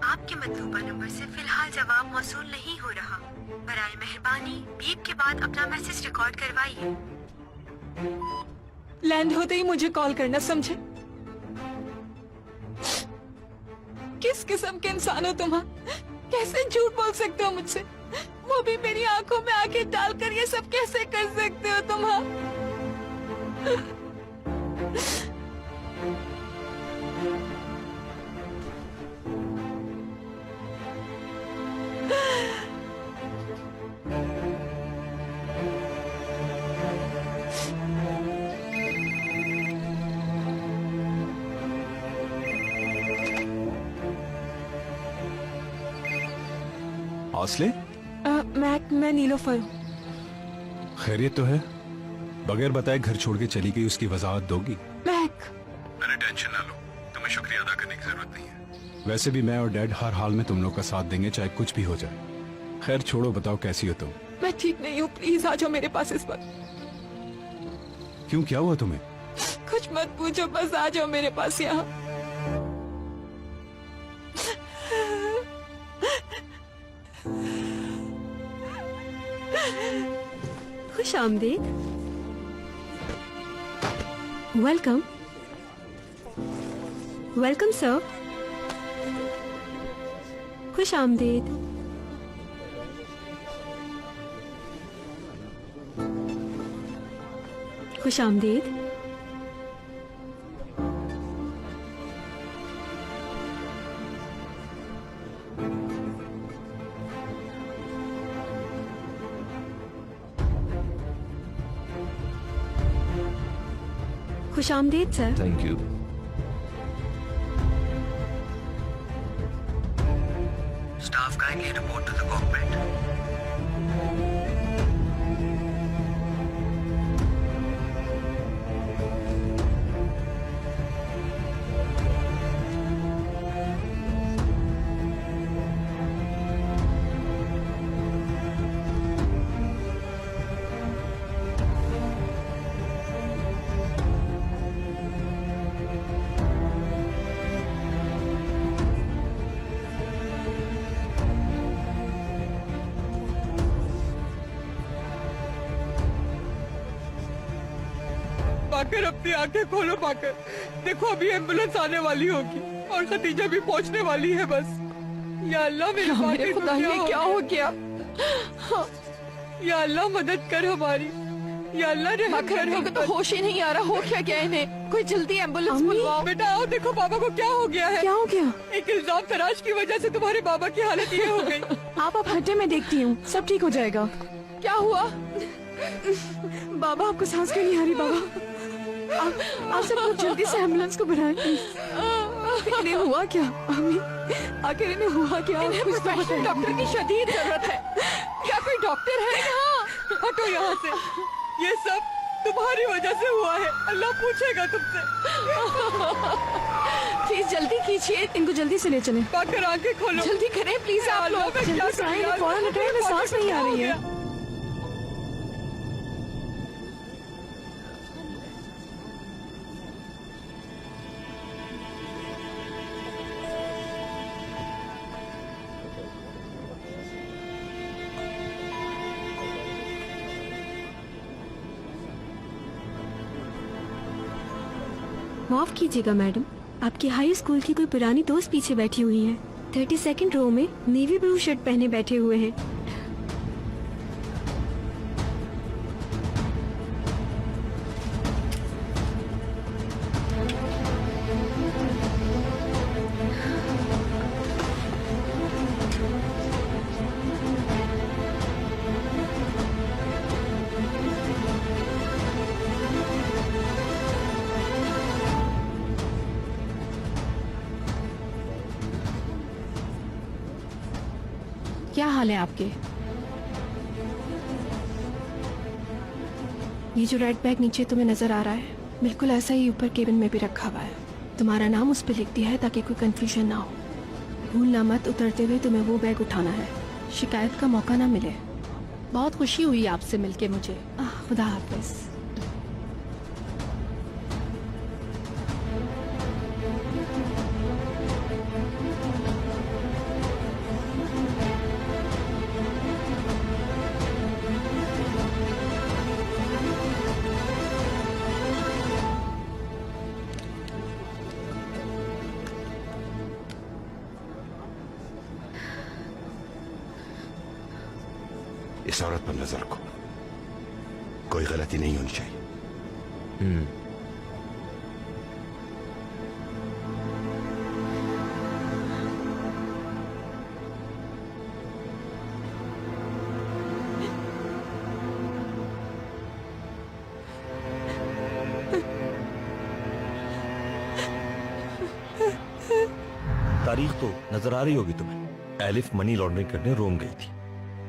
आपके मतलूबा नंबर से फिलहाल जवाब मौसूल नहीं हो रहा। बराए मेहरबानी बीप के बाद अपना मैसेज रिकॉर्ड करवाइए। लैंड होते ही मुझे कॉल करना, समझे? किस किस्म के इंसान हो तुम? कैसे झूठ बोल सकते हो मुझसे? वो भी मेरी आंखों में आंखें डालकर ये सब कैसे कर सकते हो तुम? हौसले? मैं नीलोफर हूँ। खैरियत तो है? बगैर बताए घर छोड़ के चली गई, उसकी वजाहत दोगी? मैक, अरे टेंशन ना लो, तुम्हें शुक्रिया अदा करने की जरूरत नहीं है। वैसे भी मैं और डैड हर हाल में तुम लोग का साथ देंगे, चाहे कुछ भी हो जाए। खैर छोड़ो, बताओ कैसी हो तुम? मैं ठीक नहीं हूँ, प्लीज आ जाओ मेरे पास इस वक्त। क्यों, क्या हुआ तुम्हें? कुछ मत पूछो, बस आ जाओ मेरे पास यहाँ। खुश आमदीद। वेलकम। Welcome sir. खुश आमदीद। खुश आमदीद। खुश आमदीद sir. Thank you. Staff kindly report to the cockpit. पाकर अपनी आंखें खोलो पाकर, देखो अभी एम्बुलेंस आने वाली होगी और खतीजा भी पहुंचने वाली है। बस या अल्लाह मेरे खुदा, ये क्या हो गया? या अल्लाह मदद कर हमारी, या अल्लाह रहम कर। हमको तो होश ही नहीं आ रहा, हो क्या गया इन्हें? कोई जल्दी एम्बुलेंस बुलवाओ। बेटा आओ, देखो बाबा को क्या हो गया है। क्या हो गया? एक इल्जाम तराश की वजह से तुम्हारे बाबा की हालत ये हो गई। आप हटे, मैं देखती हूँ, सब ठीक हो जाएगा। क्या हुआ? बाबा आपको सांस क्यों नहीं आ रही? बाबा आप सब लोग जल्दी से एम्बुलेंस को बुलाएं। इन्हें हुआ क्या? अम्मी आखिर इन्हें हुआ क्या? इन्हें प्रोफेशनल डॉक्टर की शदीद जरूरत है। क्या कोई डॉक्टर है यहाँ? हटो यहाँ से, ये सब तुम्हारी वजह से हुआ है, अल्लाह पूछेगा तुमसे। प्लीज जल्दी कीजिए, इनको जल्दी से ले चलें। पाकर आंखें खोलो, जल्दी करें प्लीज आप लोग। जल्दी से आएं, फौरन उठाएं, मैं सांस नहीं आ रही है। माफ कीजिएगा मैडम, आपकी हाई स्कूल की कोई पुरानी दोस्त पीछे बैठी हुई है। 32nd रो में नेवी ब्लू शर्ट पहने बैठे हुए हैं। क्या हाल है आपके? ये जो रेड बैग नीचे तुम्हें नजर आ रहा है, बिल्कुल ऐसा ही ऊपर केबिन में भी रखा हुआ है। तुम्हारा नाम उस पर लिख दिया है ताकि कोई कंफ्यूजन ना हो। भूलना मत, उतरते हुए तुम्हें वो बैग उठाना है, शिकायत का मौका ना मिले। बहुत खुशी हुई आपसे मिलके मुझे। खुदा हाफिज। इस औरत पर नजर रखो, कोई गलती नहीं होनी चाहिए। तारीख तो नजर आ रही होगी तुम्हें। एलिफ मनी लॉन्ड्रिंग करने रोम गई थी,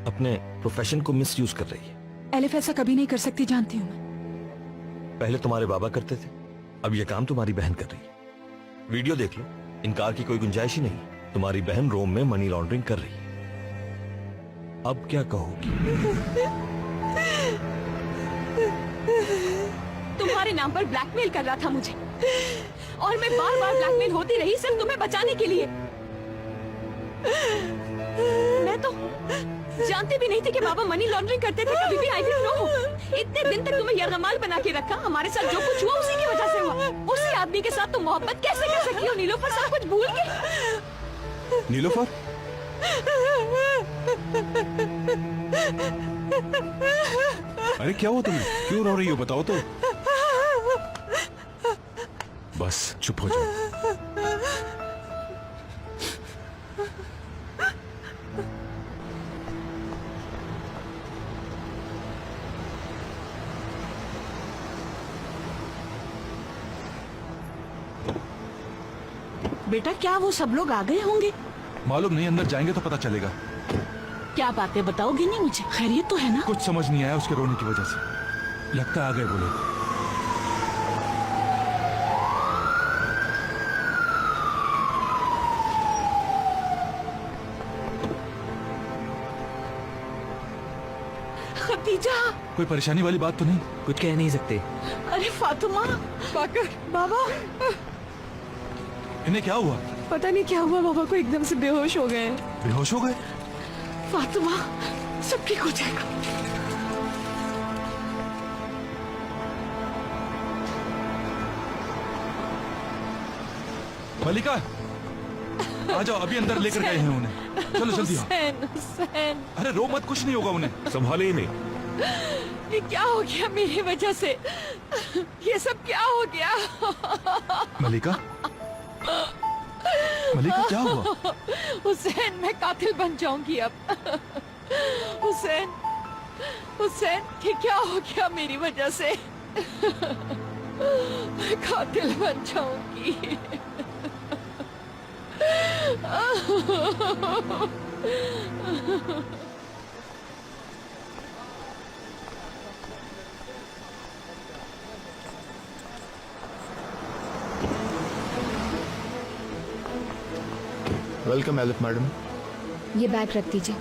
अपने प्रोफेशन को मिसयूज कर रही है। एलिफ ऐसा कभी नहीं कर सकती, जानती हूँ मैं। पहले तुम्हारे बाबा करते थे, अब ये काम तुम्हारी बहन कर रही है। वीडियो देख लो, इनकार की कोई गुंजाइश ही नहीं। तुम्हारी बहन रोम में मनी लॉन्ड्रिंग कर रही है। अब क्या कहोगी? तुम्हारे नाम पर ब्लैकमेल कर रहा था मुझे, और मैं बार बार ब्लैकमेल होती रही सिर्फ तुम्हें बचाने के लिए। मैं तो जानती भी नहीं थी कि बाबा मनी लॉन्ड्रिंग करते थे। कभी भी आई डिडंट नो। इतने दिन तक तुम्हें यरगमाल बना के रखा। हमारे साथ जो कुछ हुआ उसी की वजह से हुआ। उसी आदमी के साथ तुम मोहब्बत कैसे कर सकी हो नीलोफर? सब कुछ भूल के। नीलोफर, अरे क्या हुआ तुम्हें? क्यों रो रही हो? बताओ तो। बस चुप हो जाओ। बेटा, क्या वो सब लोग आ गए होंगे? मालूम नहीं, अंदर जाएंगे तो पता चलेगा। क्या बातें बताओगे नहीं मुझे? खैरियत तो है ना? कुछ समझ नहीं आया उसके रोने की वजह से। लगता आ गए वो लोग। खदीजा, कोई परेशानी वाली बात तो नहीं? कुछ कह नहीं सकते। अरे फातिमा, बाकर, बाबा, इन्हें क्या हुआ? पता नहीं क्या हुआ, बाबा को एकदम से बेहोश हो गए। बेहोश हो गए? फातिमा, सब ठीक हो जाएगा। मलिका, आ जाओ, अभी अंदर लेकर गए हैं उन्हें। चलो जल्दी आओ। हुसैन, हुसैन, अरे रो मत, कुछ नहीं होगा उन्हें। संभाले ही नहीं। ये क्या हो गया मेरी वजह से? ये सब क्या हो गया? मलिका, मलिका क्या हुआ? हुसैन, मैं कातिल बन जाऊंगी अब। हुसैन, हुसैन, ये क्या हो गया मेरी वजह से? मैं कातिल बन जाऊंगी। Welcome elif madam. ये बैग रख दीजिए।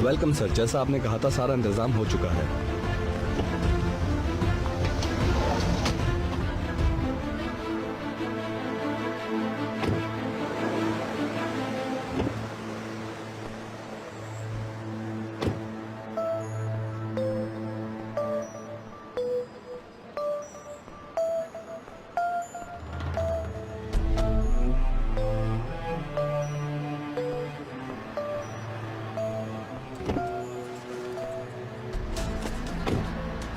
वेलकम सर, जैसा आपने कहा था सारा इंतजाम हो चुका है।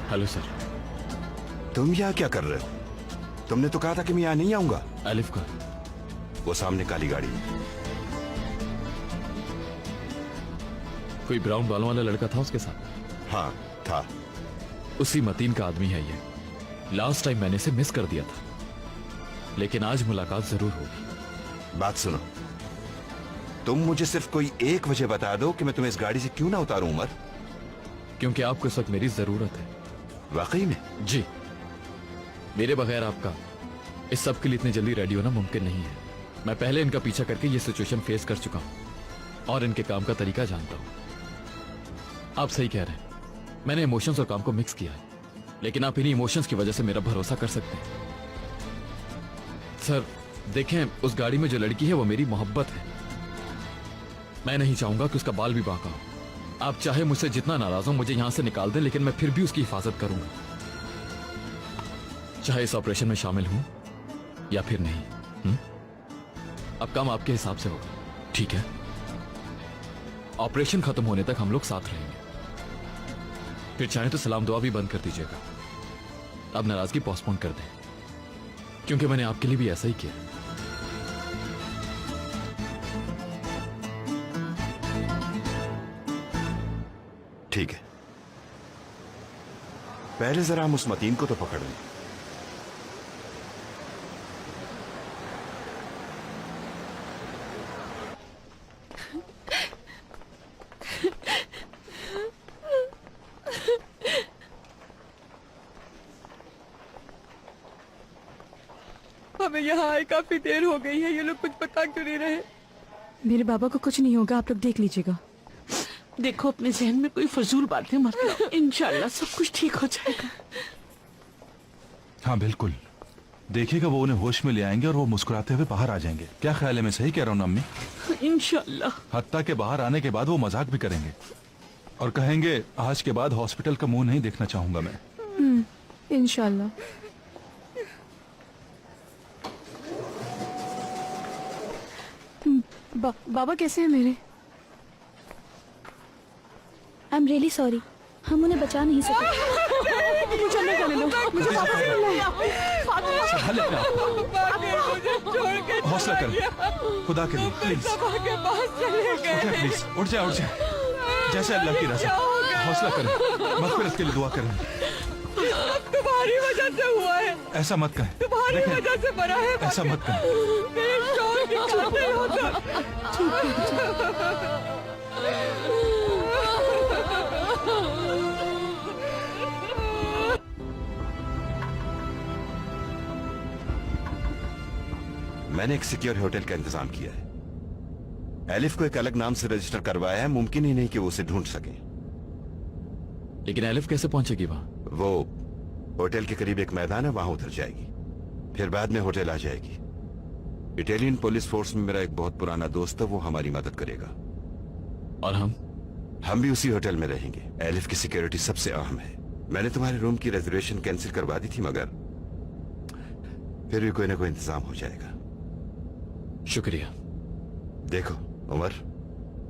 Hello sir. तुम यहाँ क्या कर रहे हो? तुमने तो कहा था कि मैं यहाँ नहीं आऊंगा। एलिफ का वो सामने काली गाड़ी है। कोई ब्राउन बालों वाला लड़का था उसके साथ? हाँ था। उसी मतीन का आदमी है ये। लास्ट टाइम मैंने इसे मिस कर दिया था, लेकिन आज मुलाकात जरूर होगी। बात सुनो, तुम मुझे सिर्फ कोई एक वजह बता दो कि मैं तुम्हें इस गाड़ी से क्यों ना उतारूं उमर। क्योंकि आपको इस वक्त मेरी जरूरत है। वाकई में? जी, मेरे बगैर आपका इस सब के लिए इतनी जल्दी रेडी होना मुमकिन नहीं है। मैं पहले इनका पीछा करके ये सिचुएशन फेस कर चुका हूं और इनके काम का तरीका जानता हूं। आप सही कह रहे हैं, मैंने इमोशंस और काम को मिक्स किया है, लेकिन आप इन्हीं इमोशंस की वजह से मेरा भरोसा कर सकते हैं। सर देखें, उस गाड़ी में जो लड़की है वो मेरी मोहब्बत है। मैं नहीं चाहूंगा कि उसका बाल भी बांका हो। आप चाहे मुझसे जितना नाराज हो मुझे यहां से निकाल दें, लेकिन मैं फिर भी उसकी हिफाजत करूंगा, चाहे इस ऑपरेशन में शामिल हूं या फिर नहीं। अब काम आपके हिसाब से होगा, ठीक है? ऑपरेशन खत्म होने तक हम लोग साथ रहेंगे। फिर चाहे तो सलाम दुआ भी बंद कर दीजिएगा। अब नाराजगी पोस्टपोन कर दें, क्योंकि मैंने आपके लिए भी ऐसा ही किया। ठीक है, पहले जरा हम उस मतीन को तो पकड़ लें। हमें यहाँ आए काफी देर हो गई है, ये लोग कुछ बता क्यों नहीं रहे? मेरे बाबा को कुछ नहीं होगा, आप लोग देख लीजिएगा। देखो अपने जहन में कोई फजूल बातें मत लाओ, इंशाल्लाह सब कुछ ठीक हो जाएगा। हाँ बिल्कुल, देखिएगा वो उन्हें होश में ले आएंगे और वो मुस्कुराते हुए बाहर आ जाएंगे। क्या ख्याल है? मैं सही कह रहा हूँ ना अम्मी? इंशाल्लाह। हत्ता के बाहर आने के बाद वो मजाक भी करेंगे और कहेंगे आज के बाद हॉस्पिटल का मुंह नहीं देखना चाहूंगा मैं। इंशाल्लाह। बाबा कैसे हैं मेरे? आई एम रियली सॉरी, हम उन्हें बचा नहीं सके। मुझे न करने दो, मुझे वापस मिलना है। हौसला कर, खुदा के लिए प्लीज। प्लीज उठ जाए, उठ जाए, जैसे अल्लाह की रज़ा। हौसला करें, मग़फ़िरत के लिए दुआ करें। तुम्हारी वजह से हुआ है। ऐसा मत कहें, तुम्हारी वजह से बना है। ऐसा मत कहें। मेरे शौहर की कातिल होता। मैंने एक सिक्योर होटल का इंतजाम किया है। एलिफ को एक अलग नाम से रजिस्टर करवाया है। मुमकिन ही नहीं कि वो उसे ढूंढ सके। लेकिन एलिफ कैसे पहुंचेगी वहां? वो होटल के करीब एक मैदान है, वहां उतर जाएगी, फिर बाद में होटल आ जाएगी। इटालियन पुलिस फोर्स में मेरा एक बहुत पुराना दोस्त है, वो हमारी मदद करेगा। और हम भी उसी होटल में रहेंगे। एलिफ की सिक्योरिटी सबसे अहम है। मैंने तुम्हारे रूम की रिजर्वेशन कैंसिल करवा दी थी, मगर फिर भी कोई ना कोई इंतजाम हो जाएगा। शुक्रिया। देखो उमर,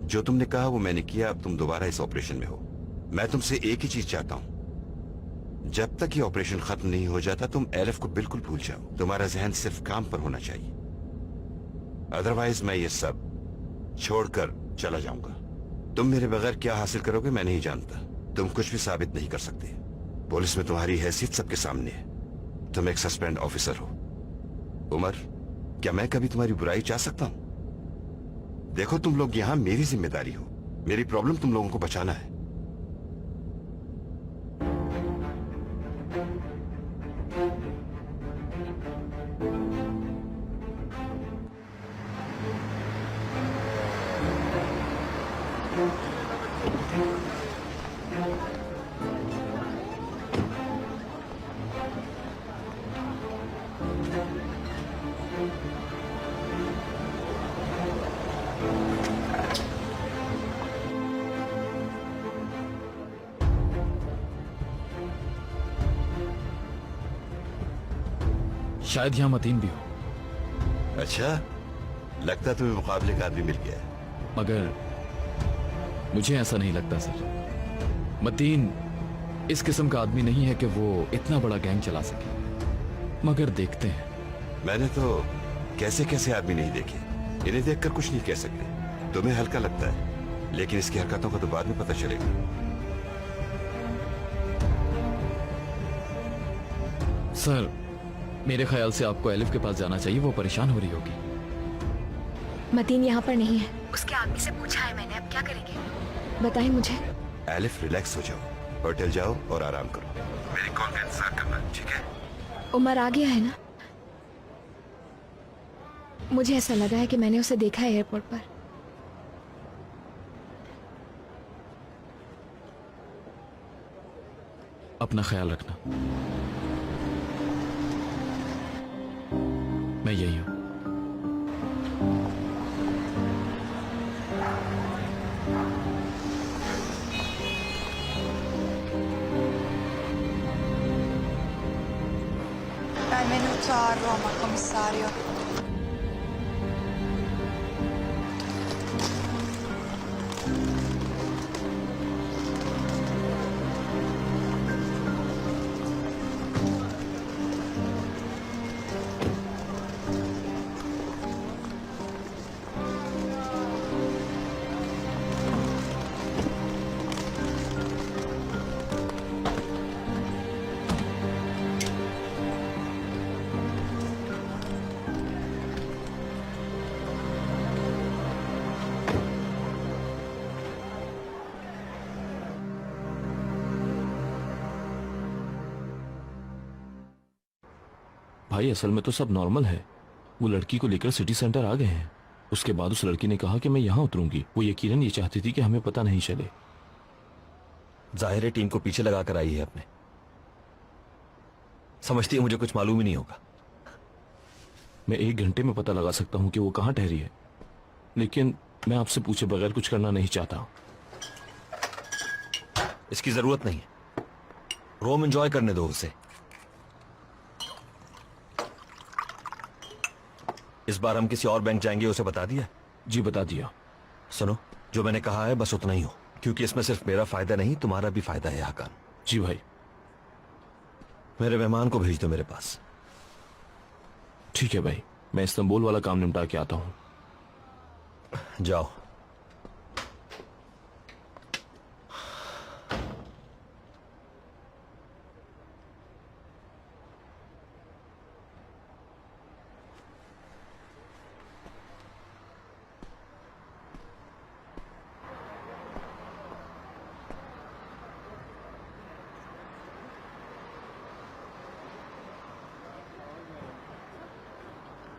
जो तुमने कहा वो मैंने किया। अब तुम दोबारा इस ऑपरेशन में हो। मैं तुमसे एक ही चीज चाहता हूं, जब तक ये ऑपरेशन खत्म नहीं हो जाता तुम एलिफ को बिल्कुल भूल जाओ। तुम्हारा जहन सिर्फ काम पर होना चाहिए, अदरवाइज मैं ये सब छोड़कर चला जाऊंगा। तुम मेरे बगैर क्या हासिल करोगे मैं नहीं जानता। तुम कुछ भी साबित नहीं कर सकते। पुलिस में तुम्हारी हैसियत सबके सामने है। तुम एक सस्पेंड ऑफिसर हो। उमर, क्या मैं कभी तुम्हारी बुराई चाह सकता हूं? देखो तुम लोग यहां मेरी जिम्मेदारी हो। मेरी प्रॉब्लम तुम लोगों को बचाना है। शायद यहाँ मतीन भी हो, अच्छा, लगता तुम्हें मुकाबले का आदमी मिल गया है। मगर मुझे ऐसा नहीं लगता सर। मतीन इस किस्म का आदमी नहीं है कि वो इतना बड़ा गैंग चला सके। मगर देखते हैं। मैंने तो कैसे कैसे आदमी नहीं देखे, इन्हें देखकर कुछ नहीं कह सकते। तुम्हें हल्का लगता है, लेकिन इसकी हरकतों का तो बाद में पता चलेगा। सर, मेरे ख्याल से आपको एलिफ के पास जाना चाहिए, वो परेशान हो रही होगी। मतीन यहाँ पर नहीं है। उसके आदमी से पूछा है मैंने, अब क्या करेंगे? बताएं मुझे। एलिफ, रिलैक्स हो जाओ, होटल जाओ और आराम करो। मेरी कॉल का इंतजार करना, ठीक है? उमर आ गया है ना? मुझे ऐसा लगा है कि मैंने उसे देखा है एयरपोर्ट पर। अपना ख्याल रखना। मैं यही हूं। Benvenuto a Roma, commissario. भाई असल में तो सब नॉर्मल है। वो लड़की को लेकर सिटी सेंटर आ गए हैं। उसके बाद उस लड़की ने कहा कि मैं यहां उतरूंगी। वो यकीनन ये चाहती थी कि हमें पता नहीं चले। जाहिर है टीम को पीछे लगाकर आई है अपने। समझती है मुझे कुछ मालूम ही नहीं होगा। मैं 1 घंटे में पता लगा सकता हूं कि वो कहां ठहरी है, लेकिन मैं आपसे पूछे बगैर कुछ करना नहीं चाहता। इसकी जरूरत नहीं है। रोम एंजॉय करने दो उसे। इस बार हम किसी और बैंक जाएंगे, उसे बता दिया? जी बता दिया। सुनो, जो मैंने कहा है बस उतना ही हो, क्योंकि इसमें सिर्फ मेरा फायदा नहीं तुम्हारा भी फायदा है। हाकान। जी भाई। मेरे मेहमान को भेज दो मेरे पास। ठीक है भाई, मैं इस्तांबुल वाला काम निपटा के आता हूं। जाओ।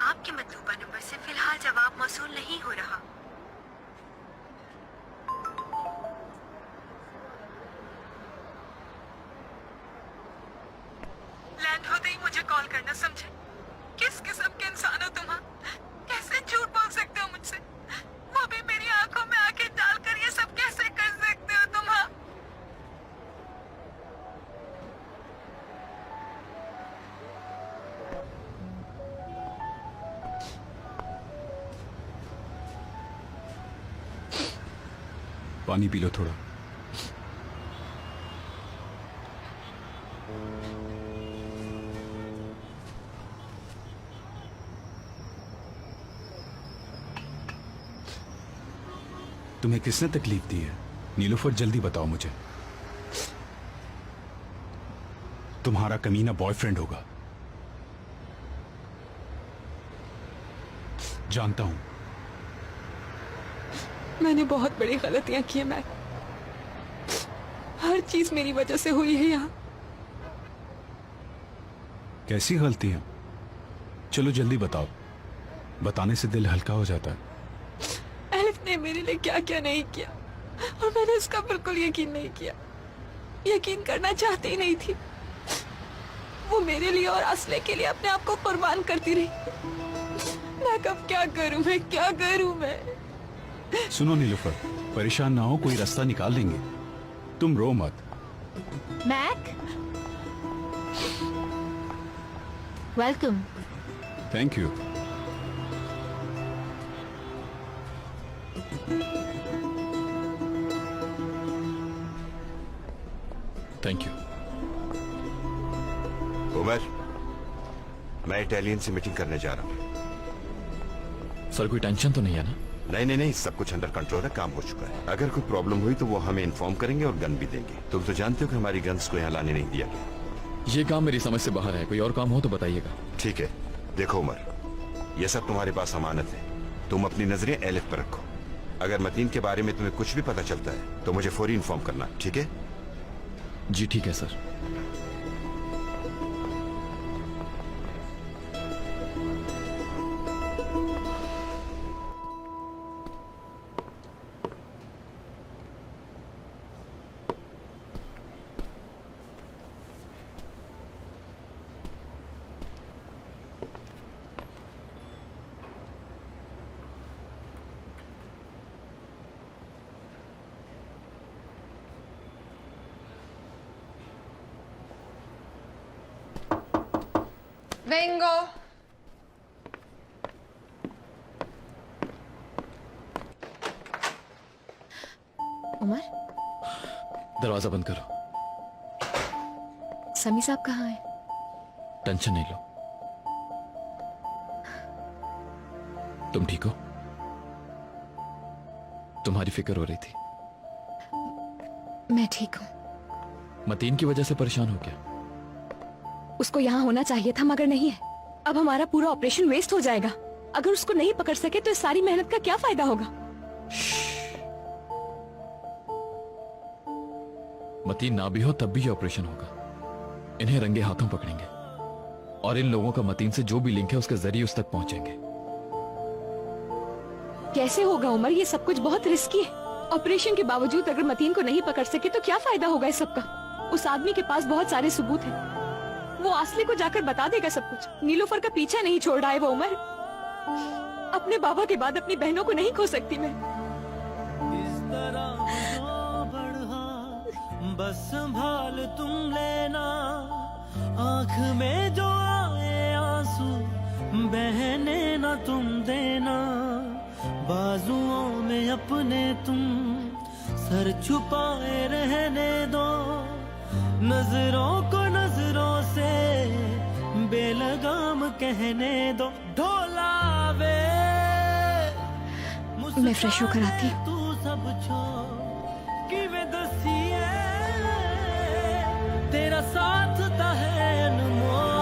आपके मतलूबा नंबर से फिलहाल जवाब मौसूल नहीं हो रहा। लैंड होते ही मुझे कॉल करना, समझे? किस किस्म के इंसान हो तुम? कैसे झूठ बोल सकते हो मुझसे? वो भी मेरी आंखों में आंखें डालकर ये सब कैसे कर सकते हो तुम? पानी पी लो थोड़ा। तुम्हें किसने तकलीफ दी है? नीलूफर, जल्दी बताओ मुझे। तुम्हारा कमीना बॉयफ्रेंड होगा, जानता हूं। मैंने बहुत बड़ी गलतियां की है मैक। हर चीज मेरी वजह से हुई है यहाँ। कैसी गलतियां? चलो जल्दी बताओ, बताने से दिल हल्का हो जाता है। एलिफ ने मेरे लिए क्या क्या नहीं किया। और मैंने उसका बिल्कुल यकीन नहीं किया, यकीन करना चाहती ही नहीं थी। वो मेरे लिए और असले के लिए अपने आप को कुर्बान करती रही। मैं कब क्या करूं, मैं क्या करूं मैं। सुनो नीलूफर, परेशान ना हो, कोई रास्ता निकाल लेंगे, तुम रो मत। Mac, welcome. Thank you. Thank you. Umar, मैं इटालियन से मीटिंग करने जा रहा हूँ। सर कोई टेंशन तो नहीं है ना? नहीं, सब कुछ अंडर कंट्रोल है, काम हो चुका है। अगर कोई प्रॉब्लम हुई तो वो हमें इन्फॉर्म करेंगे और गन भी देंगे। तुम तो जानते हो कि हमारी गन्स को यहाँ लाने नहीं दिया गया। ये काम मेरी समझ से बाहर है, कोई और काम हो तो बताइएगा। ठीक है, देखो उमर, ये सब तुम्हारे पास अमानत है, तुम अपनी नजरें एलिफ पर रखो। अगर मतीन के बारे में तुम्हें कुछ भी पता चलता है तो मुझे फौरी इन्फॉर्म करना, ठीक है? जी ठीक है सर। Vengo. उमर, दरवाजा बंद करो। समी साहब कहाँ है? टेंशन नहीं लो। तुम ठीक हो? तुम्हारी फिक्र हो रही थी। मैं ठीक हूँ। मतीन की वजह से परेशान हो गया। उसको यहाँ होना चाहिए था मगर नहीं है। अब हमारा पूरा ऑपरेशन वेस्ट हो जाएगा। अगर उसको नहीं पकड़ सके तो इस सारी मेहनत का क्या फायदा होगा? मतीन ना भी हो तब भी ये ऑपरेशन होगा। इन्हें रंगे हाथों पकड़ेंगे और इन लोगों का मतीन से जो भी लिंक है उसके जरिए उस तक पहुंचेंगे। कैसे होगा उमर? ये सब कुछ बहुत रिस्की है। ऑपरेशन के बावजूद अगर मतीन को नहीं पकड़ सके तो क्या फायदा होगा इस सब का? उस आदमी के पास बहुत सारे सबूत हैं। वो आसले को जाकर बता देगा सब कुछ। नीलूफर का पीछा नहीं छोड़ रहा है वो उमर। अपने बाबा के बाद अपनी बहनों को नहीं खो सकती मैं। इस तरह जो बढ़ा बस संभाल तुम लेना, आँख में जो आए आंसू बहने ना तुम देना, बाजुओं में अपने तुम सर छुपाए रहने दो, नजरों को नजरों से बेलगाम कहने दो। ढोलावे मैं फ्रेश होकर आती हूँ। तू सब छोड़ कि वे दसिए तेरा साथ ता है अनमोल।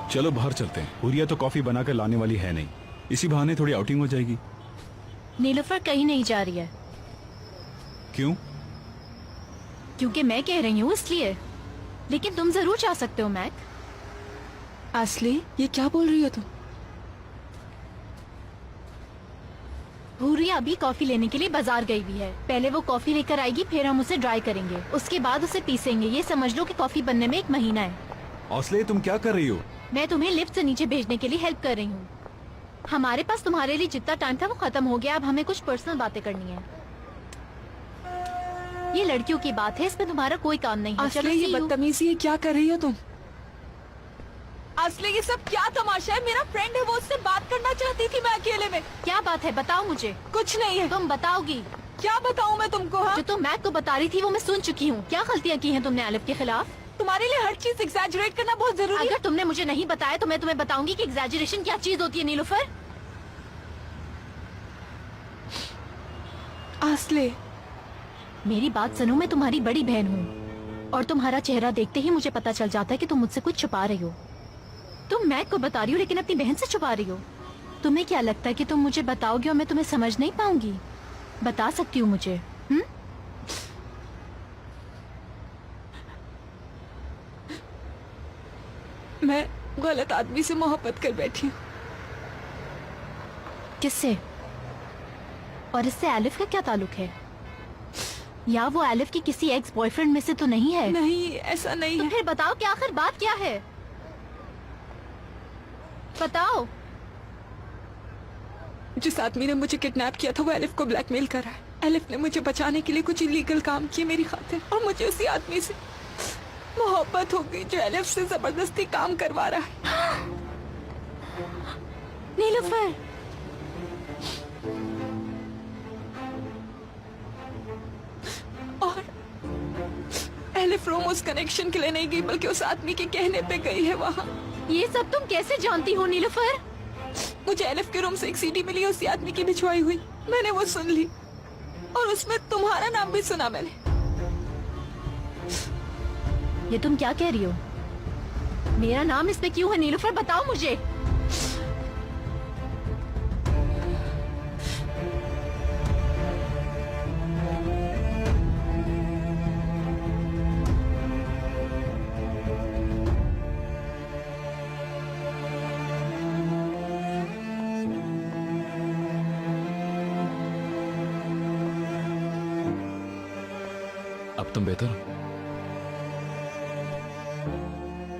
चलो बाहर चलते हैं। हुरिया तो कॉफी बनाकर लाने वाली है नहीं, इसी बहाने थोड़ी आउटिंग हो जाएगी। नीलूफर कहीं नहीं जा रही है। क्यों? क्योंकि मैं कह रही हूँ इसलिए। लेकिन तुम जरूर जा सकते हो मैक। असली, ये क्या बोल रही हो तुम? हुरिया अभी कॉफी लेने के लिए बाजार गई हुई है। पहले वो कॉफी लेकर आएगी, फिर हम उसे ड्राई करेंगे, उसके बाद उसे पीसेंगे। ये समझ लो कि कॉफी बनने में 1 महीना है। हौसले, तुम क्या कर रही हो? मैं तुम्हें लिफ्ट से नीचे भेजने के लिए हेल्प कर रही हूँ। हमारे पास तुम्हारे लिए जितना टाइम था वो खत्म हो गया। अब हमें कुछ पर्सनल बातें करनी है। ये लड़कियों की बात है, इसमें तुम्हारा कोई काम नहीं है। असली, ये बदतमीजी है, क्या कर रही हो तुम? असली, ये सब क्या तमाशा है? मेरा फ्रेंड है, वो उससे बात करना चाहती थी मैं अकेले में। क्या बात है, बताओ मुझे। कुछ नहीं है। तुम बताओगी? क्या बताऊँ मैं तुमको? हाँ? जो तुम मैक को बता रही थी वो मैं सुन चुकी हूँ। क्या गलतियाँ की हैं तुमने एलिफ के खिलाफ? तुम्हारे लिए हर चीज एग्जैजरेट करना बहुत जरूरी है। अगर तुमने मुझे नहीं बताया तो मैं तुम्हें बताऊंगी कि एग्जैजरेशन क्या चीज होती है। नीलूफर, असली, मेरी बात सुनो। मैं तुम्हारी बड़ी बहन हूँ और तुम्हारा चेहरा देखते ही मुझे पता चल जाता है कि तुम मुझसे कुछ छुपा रही हो। तुम मैक को बता रही हो लेकिन अपनी बहन से छुपा रही हो। तुम्हें क्या लगता है कि तुम मुझे बताओगे और मैं तुम्हें समझ नहीं पाऊंगी? बता सकती हूँ मुझे? हम्म? मैं गलत आदमी से मोहब्बत कर बैठी हूँ। किससे? और इससे एलिफ का क्या ताल्लुक है? या वो एलिफ की किसी एक्स बॉयफ्रेंड में से तो नहीं है? नहीं, ऐसा नहीं तो है। फिर बताओ कि आखिर बात क्या है? बताओ। जिस आदमी ने मुझे किडनैप किया था वो एलिफ को ब्लैकमेल कर रहा है। एलिफ ने मुझे बचाने के लिए कुछ इलीगल काम किए मेरी खातिर, और मुझे उसी आदमी से मोहब्बत हो गई जो एलिफ से जबरदस्ती काम करवा रहा है। नीलूफर, और एलिफ रोम उस कनेक्शन के लिए नहीं गई बल्कि उस आदमी के कहने पे गई है वहाँ। ये सब तुम कैसे जानती हो नीलूफर? मुझे एलिफ के रूम से एक सीडी मिली उसी आदमी की भिजवाई हुई। मैंने वो सुन ली और उसमें तुम्हारा नाम भी सुना मैंने। ये तुम क्या कह रही हो? मेरा नाम इस पे क्यों है नीलूफर? बताओ मुझे। अब तुम बेहतर हो?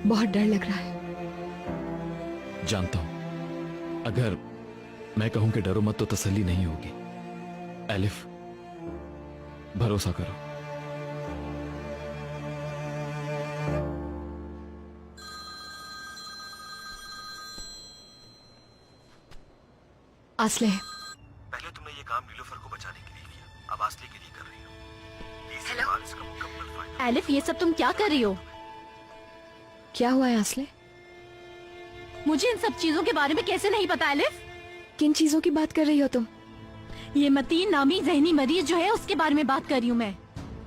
बहुत डर लग रहा है। जानता हूं, अगर मैं कहूं कि डरो मत तो तसल्ली नहीं होगी। एलिफ, भरोसा करो। आसले, पहले तुमने ये काम नीलूफर को बचाने के लिए किया, अब आसले के लिए कर रही हो। हेलो, इसका मुकम्मल फायदा। एलिफ, ये सब तुम क्या कर रही हो? क्या हुआ है आसले? मुझे इन सब चीजों के बारे में कैसे नहीं पता एलिफ? किन चीजों की बात कर रही हो तुम? ये मतीन नामी जहनी मरीज जो है उसके बारे में बात कर रही हूँ मैं।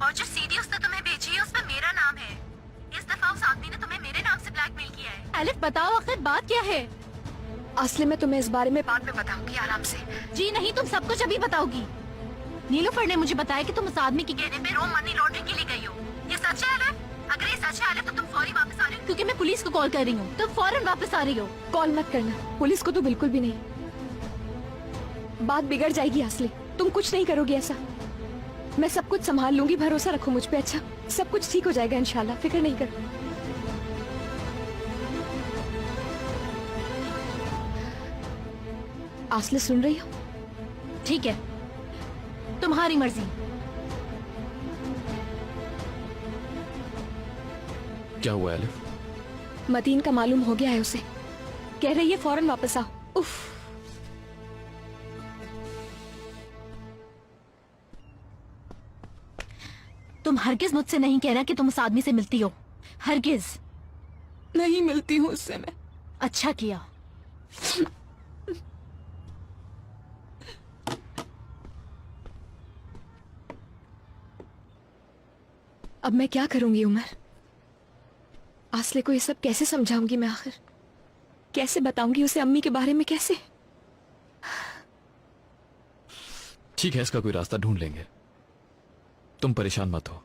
और जो सीडी उसने तुम्हें भेजी है उसमें मेरा नाम है। इस दफा उस आदमी ने तुम्हें मेरे नाम से ब्लैकमेल किया है। एलिफ, बताओ आखिर बात क्या है? आसले, मैं तुम्हें इस बारे में बाद में बताऊंगी आराम से। जी नहीं, तुम सब कुछ अभी बताओगी। नीलूफर ने मुझे बताया कि तुम उस आदमी के कहने पे रोम मनी लॉन्ड्रिंग के लिए गई हो। ये सच है एलिफ? अगर ये सच है एलिफ तो तुम फौरी वापस आ रही हो, क्योंकि मैं पुलिस को कॉल कर रही हूँ। तुम फौरन वापस आ रही हो। कॉल मत करना, पुलिस को तो बिल्कुल भी नहीं। बात बिगड़ जाएगी आसले, तुम कुछ नहीं करोगी ऐसा। मैं सब कुछ संभाल लूंगी, भरोसा रखो मुझ पे। अच्छा, सब कुछ ठीक हो जाएगा इंशाल्लाह, फिक्र नहीं करो। आसले, सुन रही हो? ठीक है, तुम्हारी मर्जी। क्या हुआ एलिफ? मतीन का मालूम हो गया है उसे। कह रही है फौरन वापस आओ। उफ। तुम हरगिज मुझसे नहीं कहना कि तुम उस आदमी से मिलती हो। हरगिज नहीं मिलती हूँ उससे मैं। अच्छा किया। अब मैं क्या करूंगी उमर? आसले को ये सब कैसे समझाऊंगी मैं? आखिर कैसे बताऊंगी उसे अम्मी के बारे में? कैसे? ठीक है, इसका कोई रास्ता ढूंढ लेंगे, तुम परेशान मत हो।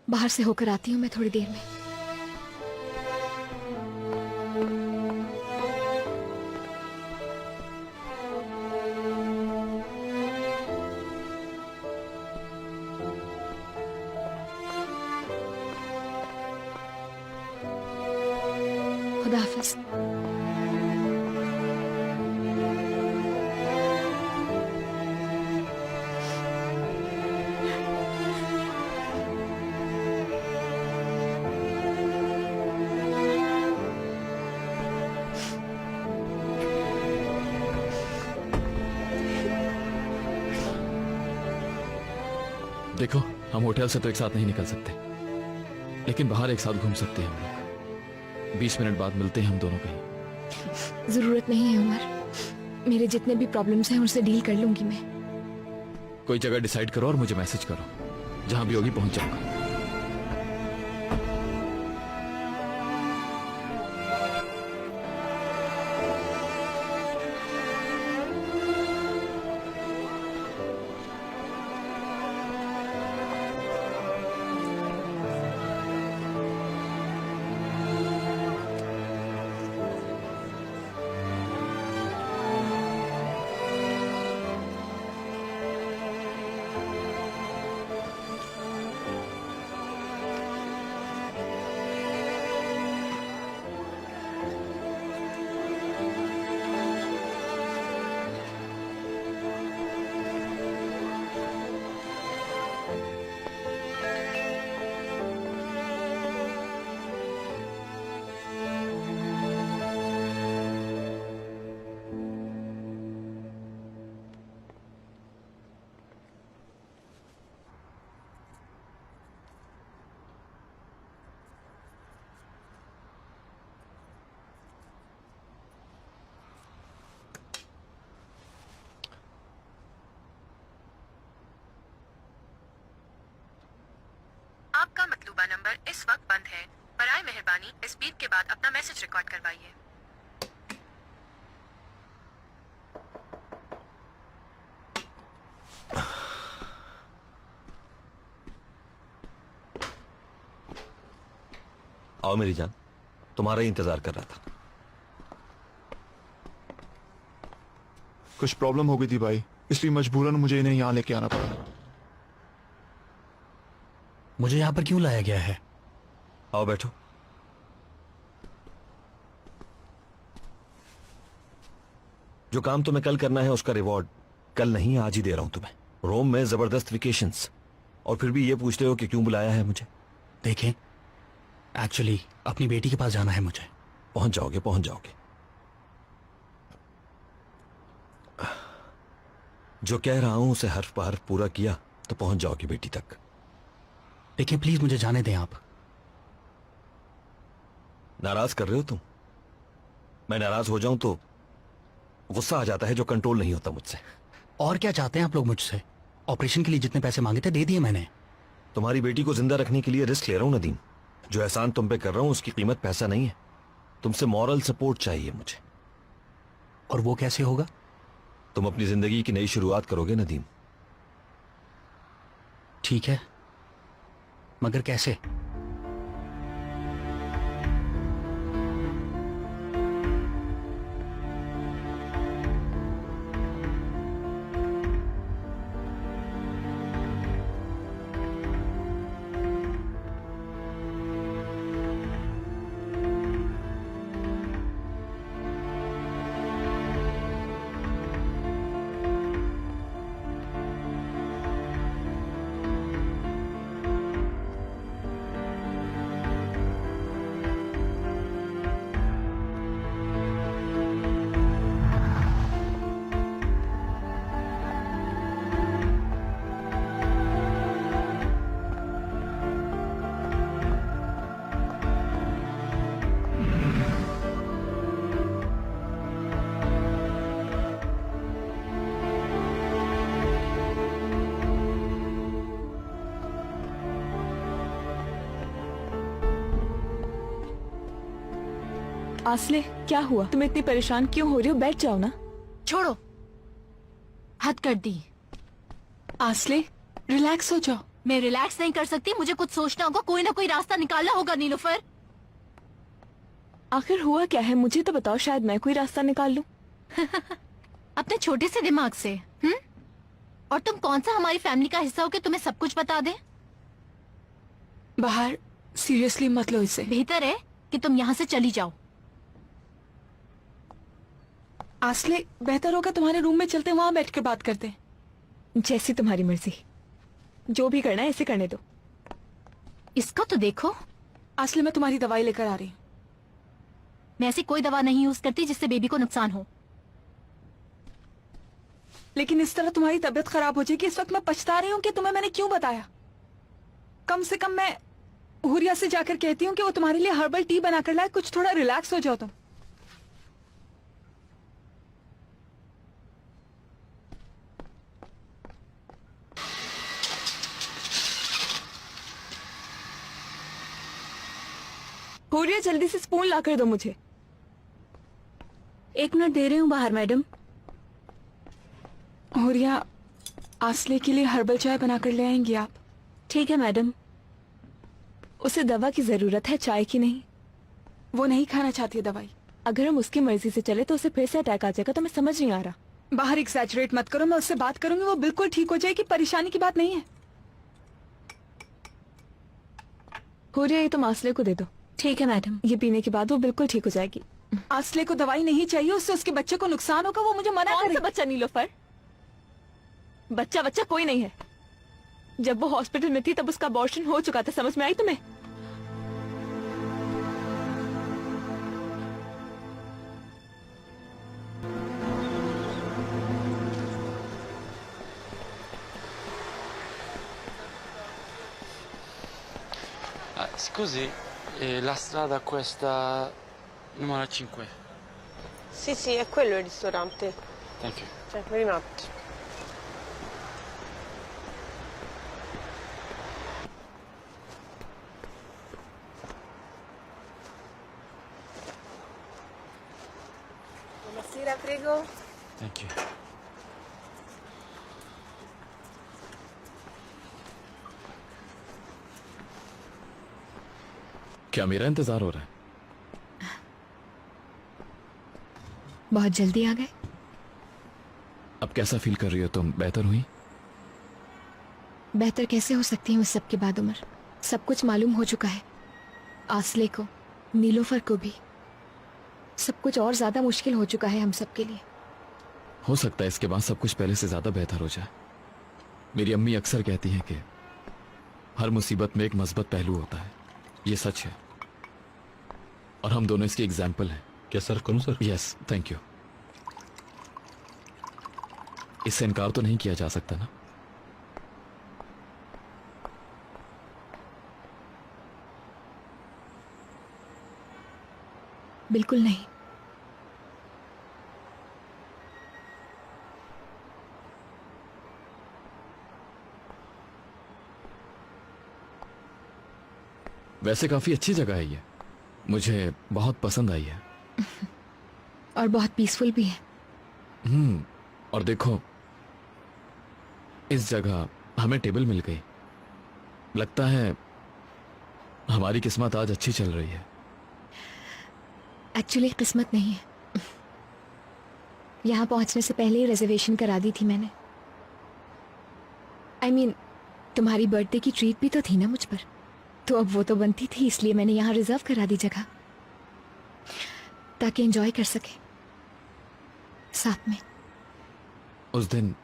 बाहर से होकर आती हूँ मैं थोड़ी देर में। खुदा हाफिज। देखो, हम होटल से तो एक साथ नहीं निकल सकते, लेकिन बाहर एक साथ घूम सकते हैं हम लोग। 20 मिनट बाद मिलते हैं हम दोनों कहीं। जरूरत नहीं है उमर, मेरे जितने भी प्रॉब्लम्स हैं उनसे डील कर लूंगी मैं। कोई जगह डिसाइड करो और मुझे मैसेज करो, जहां भी होगी पहुंच जाऊंगा। है, बराए मेहरबानी इस बीप के बाद अपना मैसेज रिकॉर्ड करवाइए। आओ मेरी जान, तुम्हारा ही इंतजार कर रहा था। कुछ प्रॉब्लम हो गई थी भाई, इसलिए मजबूरन मुझे इन्हें यहाँ लेके आना पड़ा। मुझे यहाँ पर क्यों लाया गया है? आओ बैठो। जो काम तुम्हें कल करना है उसका रिवॉर्ड कल नहीं आज ही दे रहा हूं तुम्हें। रोम में जबरदस्त वेकेशंस, और फिर भी ये पूछते हो कि क्यों बुलाया है मुझे। देखें, एक्चुअली अपनी बेटी के पास जाना है मुझे। पहुंच जाओगे, पहुंच जाओगे। जो कह रहा हूं उसे हर्फ पर हर्फ पूरा किया तो पहुंच जाओगे बेटी तक। देखिए प्लीज मुझे जाने दें आप। नाराज कर रहे हो तुम? मैं नाराज हो जाऊं तो गुस्सा आ जाता है जो कंट्रोल नहीं होता मुझसे। और क्या चाहते हैं आप लोग मुझसे? ऑपरेशन के लिए जितने पैसे मांगे थे दे दिए मैंने। तुम्हारी बेटी को जिंदा रखने के लिए रिस्क ले रहा हूं नदीम। जो एहसान तुम पे कर रहा हूं उसकी कीमत पैसा नहीं है, तुमसे मॉरल सपोर्ट चाहिए मुझे। और वो कैसे होगा? तुम अपनी जिंदगी की नई शुरुआत करोगे नदीम। ठीक है, मगर कैसे? आसले, क्या हुआ? तुम इतनी परेशान क्यों हो रही हो? बैठ जाओ ना। छोड़ो, हद कर दी। आसले, रिलैक्स हो जाओ। मैं रिलैक्स नहीं कर सकती, मुझे कुछ सोचना होगा, कोई ना कोई रास्ता निकालना होगा नीलोफर। आखिर हुआ क्या है मुझे तो बताओ, शायद मैं कोई रास्ता निकाल लूं। अपने छोटे से दिमाग से। और तुम कौन सा हमारी फैमिली का हिस्सा हो कि तुम्हें सब कुछ बता दे? बाहर सीरियसली मत लो इसे। बेहतर है कि तुम यहाँ से चली जाओ। आसले, बेहतर होगा तुम्हारे रूम में चलते, वहां बैठकर बात करते। जैसी तुम्हारी मर्जी, जो भी करना है इसे करने दो। इसको तो देखो। आसले, मैं तुम्हारी दवाई लेकर आ रही हूँ। मैं ऐसी कोई दवा नहीं यूज करती जिससे बेबी को नुकसान हो। लेकिन इस तरह तुम्हारी तबीयत खराब हो जाएगी। इस वक्त मैं पछता रही हूँ कि तुम्हें मैंने क्यों बताया। कम से कम मैं हुरिया से जाकर कहती हूँ कि वो तुम्हारे लिए हर्बल टी बनाकर लाए, कुछ थोड़ा रिलैक्स हो जाओ तुम। हुरिया, जल्दी से स्पून ला कर दो मुझे। 1 मिनट दे रही हूँ बाहर मैडम। हुरिया, आसले के लिए हर्बल चाय बनाकर ले आएंगी आप? ठीक है मैडम। उसे दवा की जरूरत है, चाय की नहीं। वो नहीं खाना चाहती है दवाई। अगर हम उसकी मर्जी से चले तो उसे फिर से अटैक आ जाएगा, तो मैं समझ नहीं आ रहा। बाहर एक्सैजरेट मत करो, मैं उससे बात करूंगी, वो बिल्कुल ठीक हो जाएगी। परेशानी की बात नहीं है। हुरिया, ये तुम आसले को दे दो। ठीक है मैडम। ये पीने के बाद वो बिल्कुल ठीक हो जाएगी। आसले को दवाई नहीं चाहिए, उससे उसके बच्चे को नुकसान होगा। वो मुझे मना कौन करे। सा बच्चा नीलोफर? बच्चा कोई नहीं है। जब वो हॉस्पिटल में थी तब उसका अबॉर्शन हो चुका था, समझ में आई तुम्हें? Scusi, la strada questa numero 5. Sì, sì, è quello il ristorante. Thank you. Cioè, very much. Signora, prego. Thank you. क्या मेरा इंतजार हो रहा है? बहुत जल्दी आ गए। अब कैसा फील कर रही हो तुम? बेहतर हुई? बेहतर कैसे हो सकती हूँ इस सब के बाद उमर? सब कुछ मालूम हो चुका है, आसले को, नीलोफर को भी। सब कुछ और ज्यादा मुश्किल हो चुका है हम सब के लिए। हो सकता है इसके बाद सब कुछ पहले से ज्यादा बेहतर हो जाए। मेरी अम्मी अक्सर कहती हैं कि हर मुसीबत में एक मस्बत पहलू होता है। ये सच है और हम दोनों इसकी एग्जाम्पल हैं। क्या सर करूं सर? Yes, thank you. इससे इनकार तो नहीं किया जा सकता ना? बिल्कुल नहीं। वैसे काफी अच्छी जगह है ये, मुझे बहुत पसंद आई है। और बहुत पीसफुल भी है। और देखो, इस जगह हमें टेबल मिल गई। लगता है हमारी किस्मत आज अच्छी चल रही है। एक्चुअली किस्मत नहीं है, यहाँ पहुंचने से पहले ही रिजर्वेशन करा दी थी मैंने। I mean, तुम्हारी बर्थडे की ट्रीट भी तो थी ना मुझ पर, तो अब वो तो बनती थी, इसलिए मैंने यहाँ रिजर्व करा दी जगह, ताकि एंजॉय कर सके साथ में। उस दिन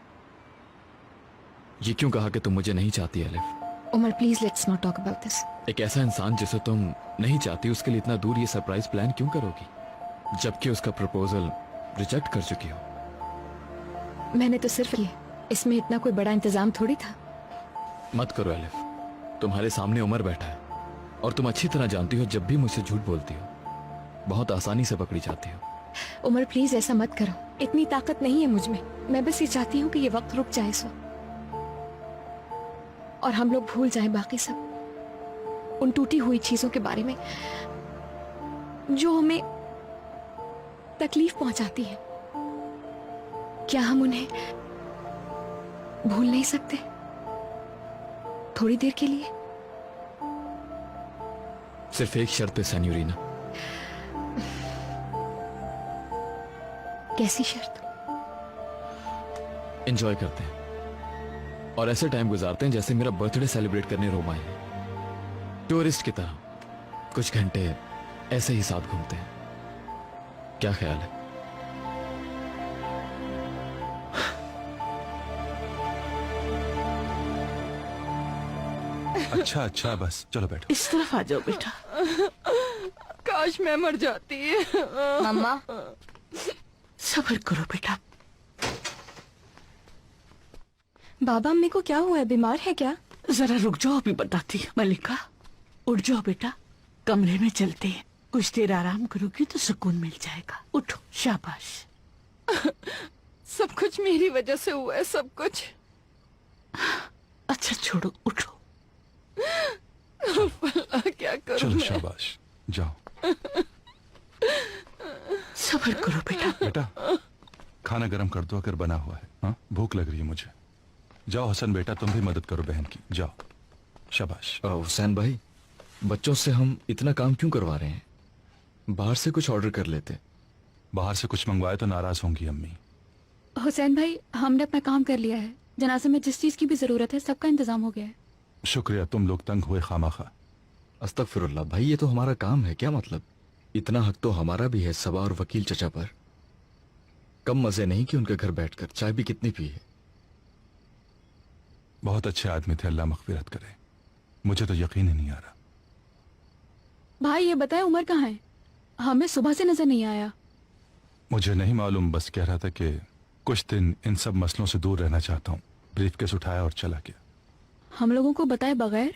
ये क्यों कहा कि तुम मुझे नहीं चाहती Elif? Umar please let's not talk about this. एक ऐसा इंसान जिसे तुम नहीं चाहती, उसके लिए इतना दूर ये सरप्राइज प्लान क्यों करोगी, जबकि उसका प्रपोजल रिजेक्ट कर चुकी हो? मैंने तो सिर्फ ये, इसमें इतना कोई बड़ा इंतजाम थोड़ी था। मत करो एलिफ, तुम्हारे सामने उमर बैठा है और तुम अच्छी तरह जानती हो जब भी मुझसे झूठ बोलती हो बहुत आसानी से पकड़ी जाती हो। उमर प्लीज ऐसा मत करो, इतनी ताकत नहीं है मुझ में। मैं बस ये चाहती हूँ कि ये वक्त रुक जाए सो, और हम लोग भूल जाएं बाकी सब, उन टूटी हुई चीजों के बारे में जो हमें तकलीफ पहुंचाती है। क्या हम उन्हें भूल नहीं सकते थोड़ी देर के लिए? सिर्फ एक शर्त पे सेन्योरिना। कैसी शर्त? एंजॉय करते हैं और ऐसे टाइम गुजारते हैं जैसे मेरा बर्थडे सेलिब्रेट करने रोम आए हैं, टूरिस्ट की तरह। कुछ घंटे ऐसे ही साथ घूमते हैं। क्या ख्याल है? अच्छा अच्छा, बस चलो बैठो। इस तरफ आ जाओ बेटा। काश मैं मर जाती। मम्मा, सब्र करो बेटा। बाबा अम्मी को क्या हुआ है? बीमार है क्या? जरा रुक जाओ, अभी बताती हूँ। मलिका, उठ जाओ बेटा, कमरे में चलते हैं। कुछ देर आराम करोगी तो सुकून मिल जाएगा। उठो, शाबाश। सब कुछ मेरी वजह से हुआ है, सब कुछ। अच्छा छोड़ो, उठो। क्या करूं चलो मैं? शाबाश, जाओ। सब्र करो बेटा। बेटा खाना गर्म कर दो अगर बना हुआ है। हाँ, भूख लग रही है मुझे। जाओ हसन बेटा, तुम भी मदद करो बहन की, जाओ। शाबाश। हुसैन भाई, बच्चों से हम इतना काम क्यों करवा रहे हैं? बाहर से कुछ ऑर्डर कर लेते। बाहर से कुछ मंगवाए तो नाराज होंगी अम्मी। हुसैन भाई, हमने अपना काम कर लिया है। जनाजे में जिस चीज की भी जरूरत है सबका इंतजाम हो गया है। शुक्रिया, तुम लोग तंग हुए खामाखा। अस्तगफिरुल्लाह भाई, ये तो हमारा काम है। क्या मतलब? इतना हक तो हमारा भी है सबा और वकील चचा पर। कम मजे नहीं कि उनके घर बैठकर चाय भी कितनी पी है। बहुत अच्छे आदमी थे, अल्लाह मग़फ़िरत करे। मुझे तो यकीन ही नहीं आ रहा। भाई ये बताए उमर कहाँ है? हमें सुबह से नजर नहीं आया। मुझे नहीं मालूम, बस कह रहा था कि कुछ दिन इन सब मसलों से दूर रहना चाहता हूँ। ब्रीफकेस उठाया और चला गया। हम लोगों को बताए बगैर?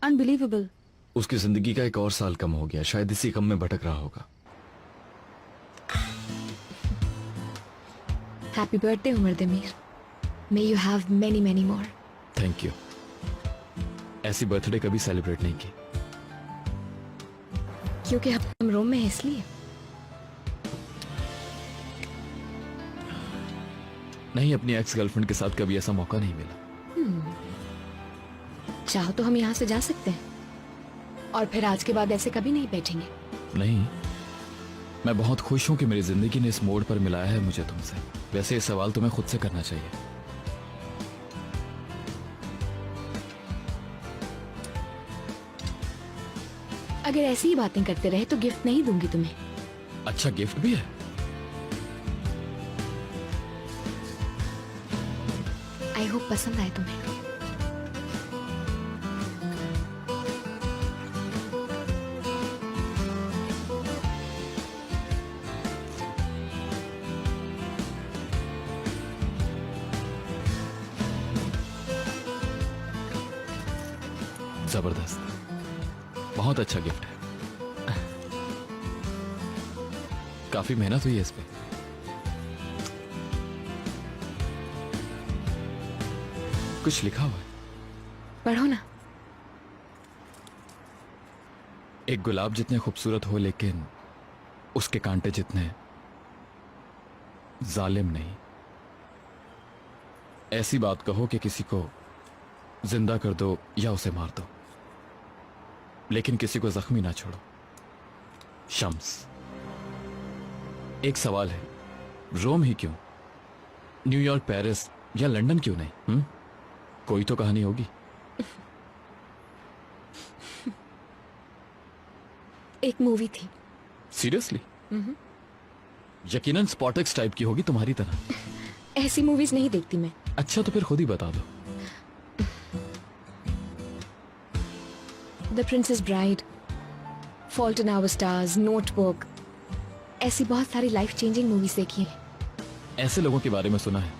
अनबिलीवेबल। उसकी जिंदगी का एक और साल कम हो गया, शायद इसी कम में भटक रहा होगा। Happy birthday Umar Damir. May you have many many more. Thank you. ऐसी बर्थडे कभी सेलिब्रेट नहीं की। क्योंकि हम रोम में हैं इसलिए। नहीं, अपनी एक्स गर्लफ्रेंड के साथ कभी ऐसा मौका नहीं मिला। चाहो तो हम यहाँ से जा सकते हैं और फिर आज के बाद ऐसे कभी नहीं बैठेंगे। नहीं, मैं बहुत खुश हूं कि मेरी जिंदगी ने इस मोड़ पर मिलाया है मुझे तुमसे। वैसे ये सवाल तुम्हें खुद से करना चाहिए। अगर ऐसी ही बातें करते रहे तो गिफ्ट नहीं दूंगी तुम्हें। अच्छा, गिफ्ट भी है? आई होप पसंद आए तुम्हें। जबरदस्त, बहुत अच्छा गिफ्ट है। काफी मेहनत हुई है इस पे। कुछ लिखा हुआ है, पढ़ो ना। एक गुलाब जितने खूबसूरत हो लेकिन उसके कांटे जितने जालिम नहीं। ऐसी बात कहो कि किसी को जिंदा कर दो या उसे मार दो, लेकिन किसी को जख्मी ना छोड़ो। शम्स, एक सवाल है, रोम ही क्यों? न्यूयॉर्क, पेरिस या लंदन क्यों नहीं? कोई तो कहानी होगी। एक मूवी थी। सीरियसली? यकीनन स्पॉटेक्स टाइप की होगी तुम्हारी तरह। ऐसी मूवीज नहीं देखती मैं। अच्छा, तो फिर खुद ही बता दो। The princess bride, fault in our stars, notebook, ऐसी बहुत सारी लाइफ चेंजिंग मूवीज देखी हैं। ऐसे लोगों के बारे में सुना है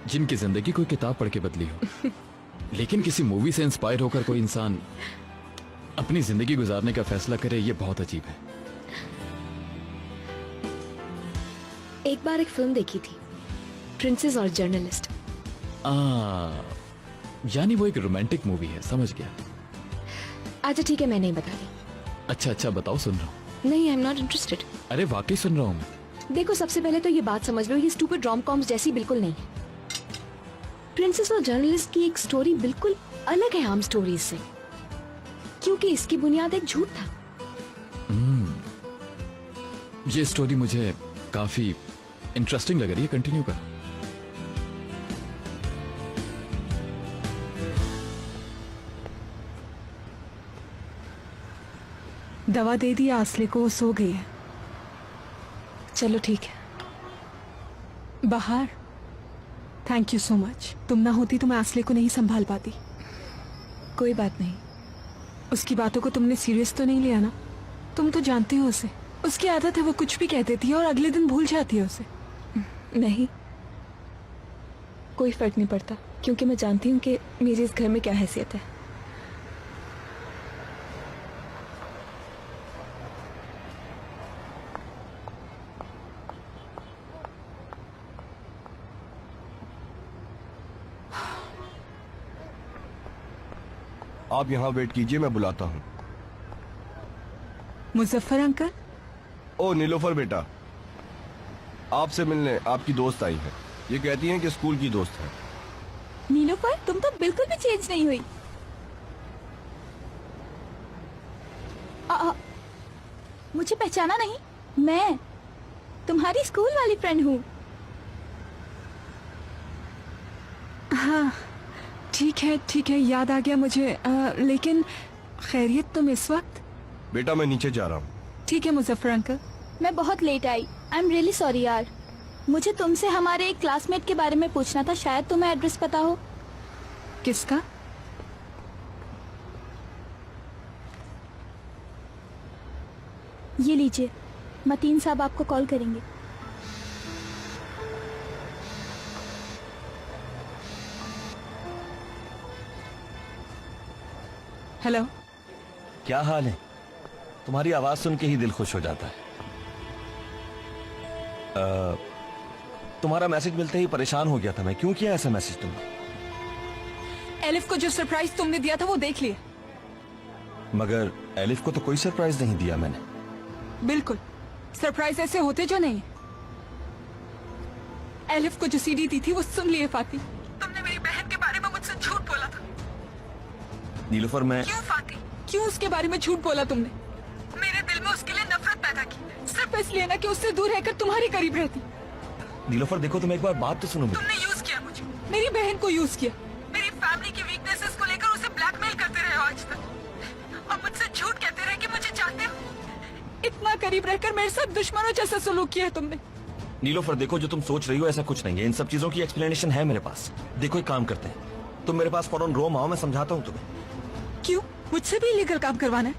जिनकी जिंदगी कोई किताब पढ़ के बदली हो, लेकिन किसी मूवी से इंस्पायर होकर कोई इंसान अपनी जिंदगी गुजारने का फैसला करे, ये बहुत अजीब है। एक बार एक फिल्म देखी थी, प्रिंसेस और जर्नलिस्ट। यानी वो एक रोमांटिक मूवी है, समझ गया। अच्छा ठीक है, मैं नहीं बता रही। अच्छा बताओ, सुन रहा हूँ। नहीं, आई एम नॉट इंटरेस्टेड। अरे वाकई सुन रहा हूँ मैं। देखो, सबसे पहले तो ये बात समझ लो, ये स्टूपिड रोम कॉम्स जैसी बिल्कुल नहीं है। प्रिंसेस और जर्नलिस्ट की एक स्टोरी बिल्कुल अलग है आम स्टोरीज से, क्योंकि इसकी बुनियाद एक झूठ था। ये स्टोरी मुझे काफी इंटरेस्टिंग लग रही है, कंटिन्यू करो। दवा दे दी आसले को, वो सो गई है। चलो ठीक है। बाहर, थैंक यू सो मच। तुम ना होती तो मैं आसले को नहीं संभाल पाती। कोई बात नहीं। उसकी बातों को तुमने सीरियस तो नहीं लिया ना? तुम तो जानती हो उसे, उसकी आदत है वो कुछ भी कह देती है और अगले दिन भूल जाती है उसे। नहीं, कोई फर्क नहीं पड़ता, क्योंकि मैं जानती हूँ कि मेरी इस घर में क्या हैसियत है। आप यहाँ वेट कीजिए, मैं बुलाता हूँ। मुजफ्फर अंकल। ओ नीलोफर बेटा, आपसे मिलने आपकी दोस्त आई है। ये कहती हैं कि स्कूल की दोस्त है। नीलोफर, तुम तो बिल्कुल भी चेंज नहीं हुई। मुझे पहचाना नहीं? मैं तुम्हारी स्कूल वाली फ्रेंड हूँ। हाँ ठीक है, याद आ गया मुझे। लेकिन खैरियत तुम इस वक्त? बेटा मैं नीचे जा रहा हूँ। ठीक है मुजफ्फर अंकल। मैं बहुत लेट आई, आई एम रियली सॉरी यार। मुझे तुमसे हमारे एक क्लासमेट के बारे में पूछना था, शायद तुम्हें एड्रेस पता हो। किसका? ये लीजिए, मतीन साहब आपको कॉल करेंगे। हेलो। क्या हाल है? तुम्हारी आवाज सुन के ही दिल खुश हो जाता है। तुम्हारा मैसेज मिलते ही परेशान हो गया था मैं। क्यों किया ऐसा मैसेज तुमने? एलिफ को जो सरप्राइज तुमने दिया था वो देख लिए। मगर एलिफ को तो कोई सरप्राइज नहीं दिया मैंने। बिल्कुल, सरप्राइज ऐसे होते जो नहीं। एलिफ को जो सीडी दी थी वो सुन लिए फाती। तुमने मेरी बहन के बारे में मुझसे झूठ बोला था। नीलोफर, मैं क्यों फाती? क्यों उसके बारे में झूठ बोला तुमने? मेरे दिल में उसके लिए नफरत पैदा की, सिर्फ इसलिए ना कि उससे दूर रहकर तुम्हारे करीब रहती। नीलोफर देखो, तुम एक बार बात तो सुनो मेरी। तुमने यूज किया मुझे, मेरी बहन को यूज किया। मेरी फैमिली की वीकनेसेस को लेकर उसे ब्लैकमेल करते रहे हो आज तक, और मुझसे झूठ कहते रहे कि मुझे चाहते हो। इतना करीब रहकर मेरे साथ दुश्मनों जैसा सलूक किया है तुमने। नीलोफर देखो, जो तुम सोच रही हो ऐसा कुछ नहीं है। इन सब चीजों की एक्सप्लेनेशन है मेरे पास। देखो एक काम करते हैं, तुम मेरे पास फौरन रोम आओ, मैं समझाता हूँ तुम्हें। क्यों? मुझसे भी इलीगल काम करवाना है?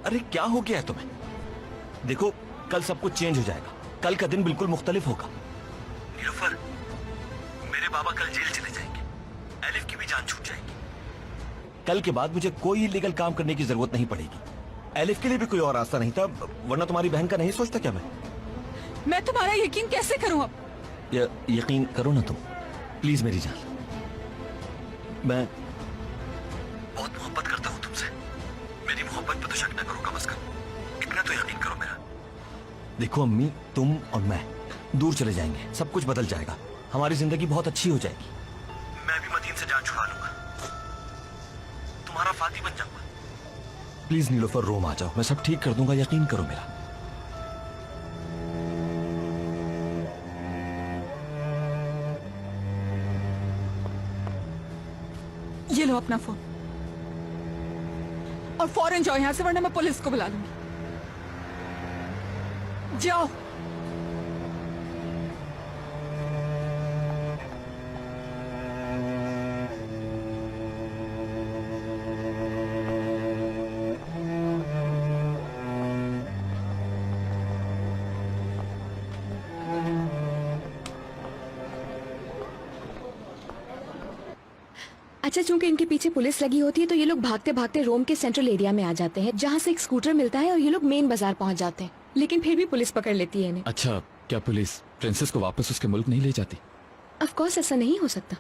अरे क्या हो गया है तुम्हें? देखो कल सब कुछ चेंज हो जाएगा, कल का दिन बिल्कुल मुख्तलिफ होगा। नीलोफर, मेरे बाबा कल जेल चले जाएंगे, एलिफ की भी जान छूट जाएगी। कल के बाद मुझे कोई इलीगल काम करने की जरूरत नहीं पड़ेगी। एलिफ के लिए भी कोई और रास्ता नहीं था, वरना तुम्हारी बहन का नहीं सोचता क्या मैं तुम्हारा यकीन कैसे करूं अब? यकीन करो ना तुम, प्लीज मेरी जान। मैं बहुत मोहब्बत करता हूँ तुमसे, मेरी मोहब्बत पे तो शक न करो कम से कम, इतना तो यकीन करो मेरा। देखो अम्मी, तुम और मैं दूर चले जाएंगे, सब कुछ बदल जाएगा, हमारी जिंदगी बहुत अच्छी हो जाएगी। मैं भी मदीन से जान छुड़ा लूंगा, तुम्हारा फाती बन जाऊंगा। प्लीज नीलोफर, रोम आ जाओ, मैं सब ठीक कर दूंगा, यकीन करो मेरा। ये लो अपना फोन और फौरन जाओ यहाँ से, वरना मैं पुलिस को बुला लूंगी। जाओ। अच्छा, चूंकि इनके पीछे पुलिस लगी होती है तो ये लोग भागते भागते रोम के सेंट्रल एरिया में आ जाते हैं, जहाँ से एक स्कूटर मिलता है और ये लोग मेन बाजार पहुँच जाते हैं, लेकिन फिर भी पुलिस पकड़ लेती है इन्हें। अच्छा, क्या पुलिस प्रिंसेस को वापस उसके मुल्क नहीं ले जाती? ऑफ कोर्स ऐसा नहीं हो सकता,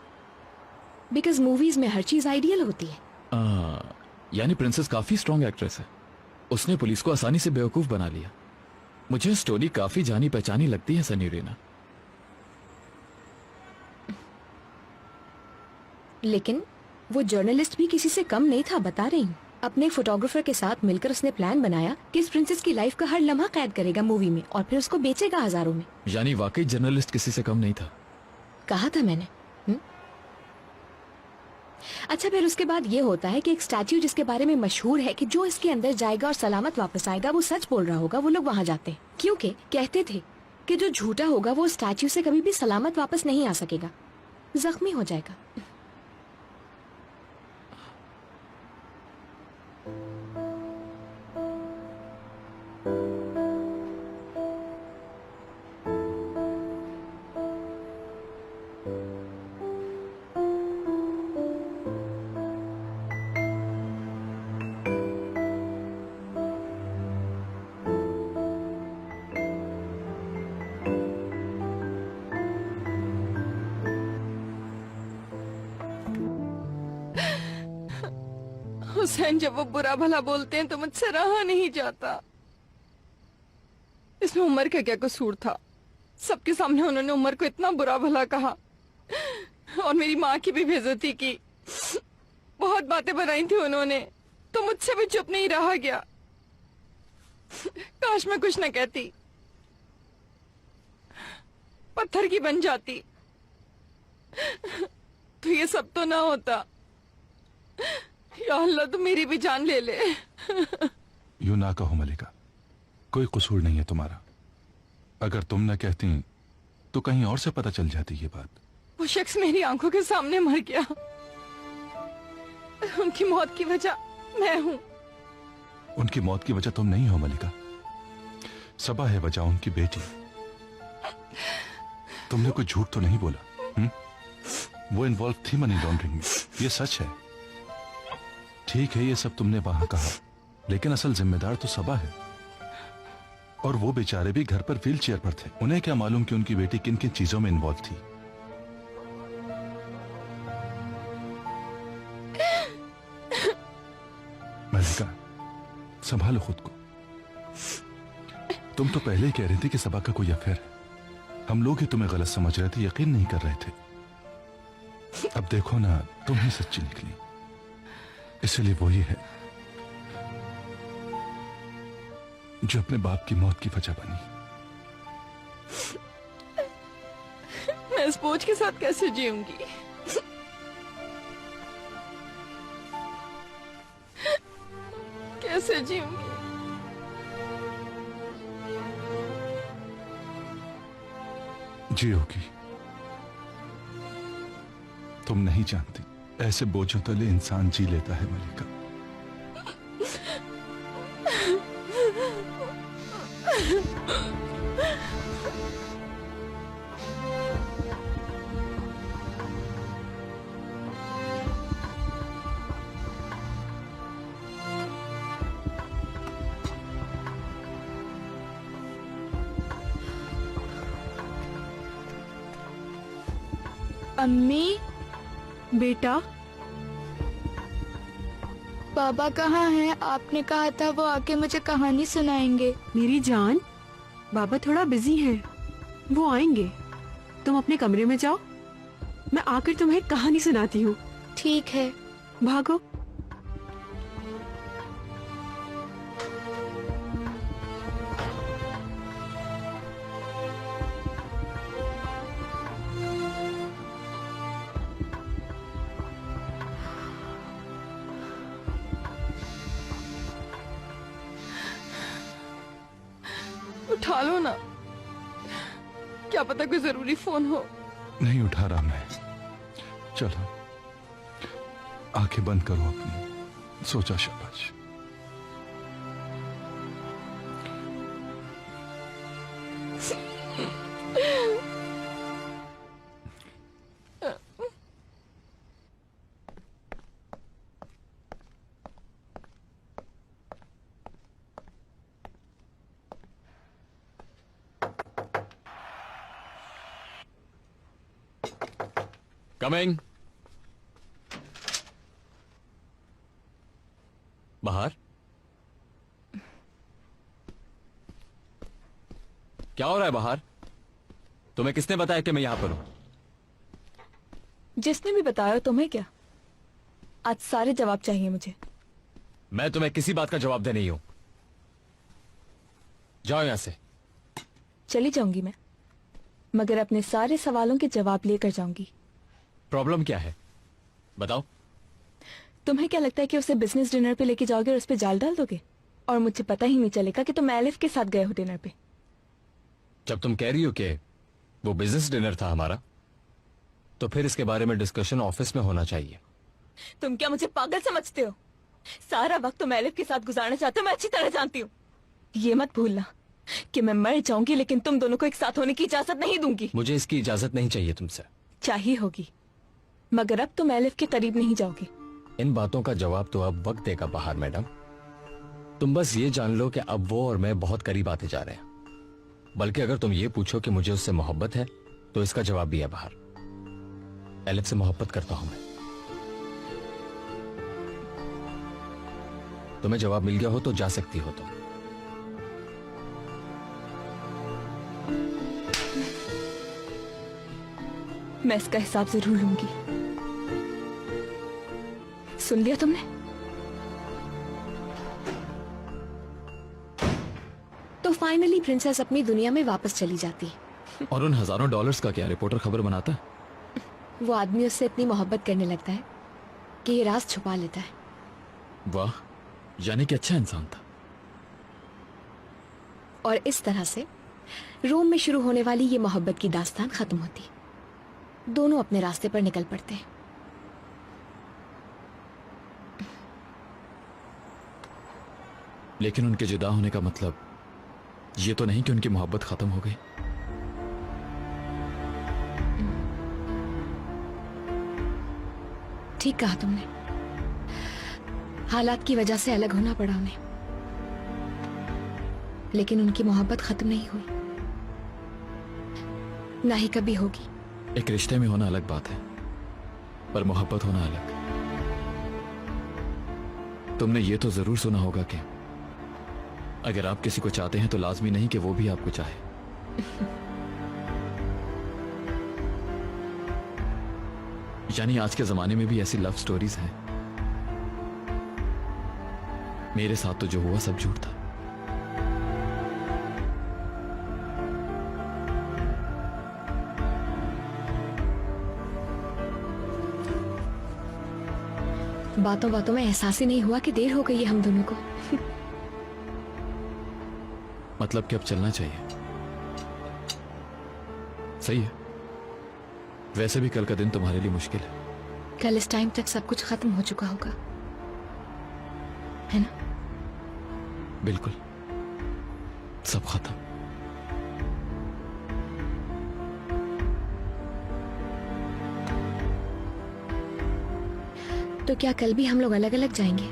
बिकॉज मूवीज में हर चीज आइडियल होती है। यानी प्रिंसेस काफी स्ट्रॉन्ग एक्ट्रेस है, उसने पुलिस को आसानी से बेवकूफ बना लिया। मुझे स्टोरी काफी जानी पहचानी लगती है सनी रेना। लेकिन वो जर्नलिस्ट भी किसी से कम नहीं था, बता रही हूँ। अपने फोटोग्राफर के साथ मिलकर उसने प्लान बनाया कि इस प्रिंसेस की लाइफ का हर लम्हा कैद करेगा मूवी में और फिर उसको बेचेगा हजारों में। यानी वाकई जर्नलिस्ट किसी से कम नहीं था। कहा था मैंने। अच्छा, फिर उसके बाद ये होता है कि एक स्टैच्यू जिसके बारे में मशहूर है कि जो इसके अंदर जाएगा और सलामत वापस आएगा, वो सच बोल रहा होगा, वो लोग वहाँ जाते हैं, क्योंकि कहते थे कि जो झूठा होगा वो स्टैच्यू से कभी भी सलामत वापस नहीं आ सकेगा, जख्मी हो जाएगा। हुसैन, जब वो बुरा भला बोलते हैं तो मुझसे रहा नहीं जाता। इसमें उमर का क्या कसूर था? सबके सामने उन्होंने उमर को इतना बुरा भला कहा और मेरी माँ की भी बेइज्जती की। बहुत बातें बनाई थी उन्होंने, तो मुझसे भी चुप नहीं रहा गया। काश मैं कुछ न कहती, पत्थर की बन जाती, तो ये सब तो ना होता। या अल्लाह, तो मेरी भी जान ले ले। यूं ना कहो मलिका, कोई कसूर नहीं है तुम्हारा। अगर तुम न कहती तो कहीं और से पता चल जाती ये बात। वो शख्स मेरी आंखों के सामने मर गया, उनकी मौत की वजह मैं हूँ। उनकी मौत की वजह तुम नहीं हो मलिका, सबा है वजह उनकी बेटी। तुमने कोई झूठ तो नहीं बोला? वो इन्वॉल्व थी मनी लॉन्ड्रिंग में, ये सच है। ठीक है, ये सब तुमने वहां कहा, लेकिन असल जिम्मेदार तो सबा है, और वो बेचारे भी घर पर व्हील चेयर पर थे। उन्हें क्या मालूम कि उनकी बेटी किन किन चीजों में इन्वॉल्व थी। मलिका, संभालो खुद को। तुम तो पहले ही कह रही थी कि सबा का कोई अफेयर है। हम लोग ही तुम्हें गलत समझ रहे थे, यकीन नहीं कर रहे थे। अब देखो ना, तुम ही सच्ची निकली, इसलिए वो ही है जो अपने बाप की मौत की वजह बनी। मैं इस बोझ के साथ कैसे जीऊंगी? कैसे जीऊंगी? जियोगी। तुम नहीं जानती, ऐसे बोझों तले इंसान जी लेता है मलिका। अम्मी, बेटा, बाबा कहाँ हैं? आपने कहा था वो आके मुझे कहानी सुनाएंगे। मेरी जान, बाबा थोड़ा बिजी हैं, वो आएंगे। तुम अपने कमरे में जाओ, मैं आकर तुम्हें कहानी सुनाती हूँ। ठीक है। भागो। उठा लो ना, क्या पता कोई जरूरी फोन हो। नहीं उठा रहा मैं। चलो आंखें बंद करो अपनी, सोचा शाबाश। कमिंग। बाहर क्या हो रहा है? बाहर तुम्हें किसने बताया कि मैं यहां पर हूं? जिसने भी बताया, तुम्हें क्या? आज सारे जवाब चाहिए मुझे। मैं तुम्हें किसी बात का जवाब दे नहीं हूं। जाओ यहां से। चली जाऊंगी मैं, मगर अपने सारे सवालों के जवाब लेकर जाऊंगी। प्रॉब्लम क्या है बताओ? तुम्हें क्या लगता है कि उसे बिजनेस डिनर पे लेके जाओगे और उस पे जाल डाल दोगे और मुझे पता ही नहीं चलेगा कि तुम एलिफ के साथ गए हो डिनर पे? जब तुम कह रही हो कि वो बिजनेस डिनर था हमारा, तो फिर इसके बारे में डिस्कशन ऑफिस में होना चाहिए। तुम क्या मुझे पागल समझते हो? सारा वक्त तुम एलिफ के साथ गुजारना चाहते हो, मैं अच्छी तरह जानती हूँ। ये मत भूलना कि मैं मर जाऊंगी लेकिन तुम दोनों को एक साथ होने की इजाजत नहीं दूंगी। मुझे इसकी इजाजत नहीं चाहिए तुमसे। चाहिए होगी, मगर अब तुम एलिफ के करीब नहीं जाओगे। इन बातों का जवाब तो अब वक्त देगा बाहर मैडम। तुम बस ये जान लो कि अब वो और मैं बहुत करीब आते जा रहे हैं। बल्कि अगर तुम ये पूछो कि मुझे उससे मोहब्बत है, तो इसका जवाब भी है बाहर। एलिफ से मोहब्बत करता हूं मैं। तुम्हें जवाब मिल गया हो तो जा सकती हो तुम। मैं इसका हिसाब जरूर लूंगी। सुन लिया तुमने? तो फाइनली प्रिंसेस अपनी दुनिया में वापस चली जाती। और उन हजारों डॉलर्स का क्या रिपोर्टर खबर बनाता है? वो आदमी उससे इतनी मोहब्बत करने लगता है कि ये राज छुपा लेता है। वाह, यानी कि अच्छा इंसान था। और इस तरह से रोम में शुरू होने वाली ये मोहब्बत की दास्तान खत्म होती। दोनों अपने रास्ते पर निकल पड़ते हैं। लेकिन उनके जुदा होने का मतलब ये तो नहीं कि उनकी मोहब्बत खत्म हो गई। ठीक कहा तुमने, हालात की वजह से अलग होना पड़ा उन्हें, लेकिन उनकी मोहब्बत खत्म नहीं हुई, ना ही कभी होगी। एक रिश्ते में होना अलग बात है, पर मोहब्बत होना अलग। तुमने ये तो जरूर सुना होगा कि अगर आप किसी को चाहते हैं तो लाजमी नहीं कि वो भी आपको चाहे। यानी आज के जमाने में भी ऐसी लव स्टोरीज हैं। मेरे साथ तो जो हुआ सब झूठ था। बातों बातों में एहसास ही नहीं हुआ कि देर हो गई है हम दोनों को। मतलब कि अब चलना चाहिए। सही है। वैसे भी कल का दिन तुम्हारे लिए मुश्किल है। कल इस टाइम तक सब कुछ खत्म हो चुका होगा, है ना? बिल्कुल, सब खत्म। तो क्या कल भी हम लोग अलग अलग जाएंगे?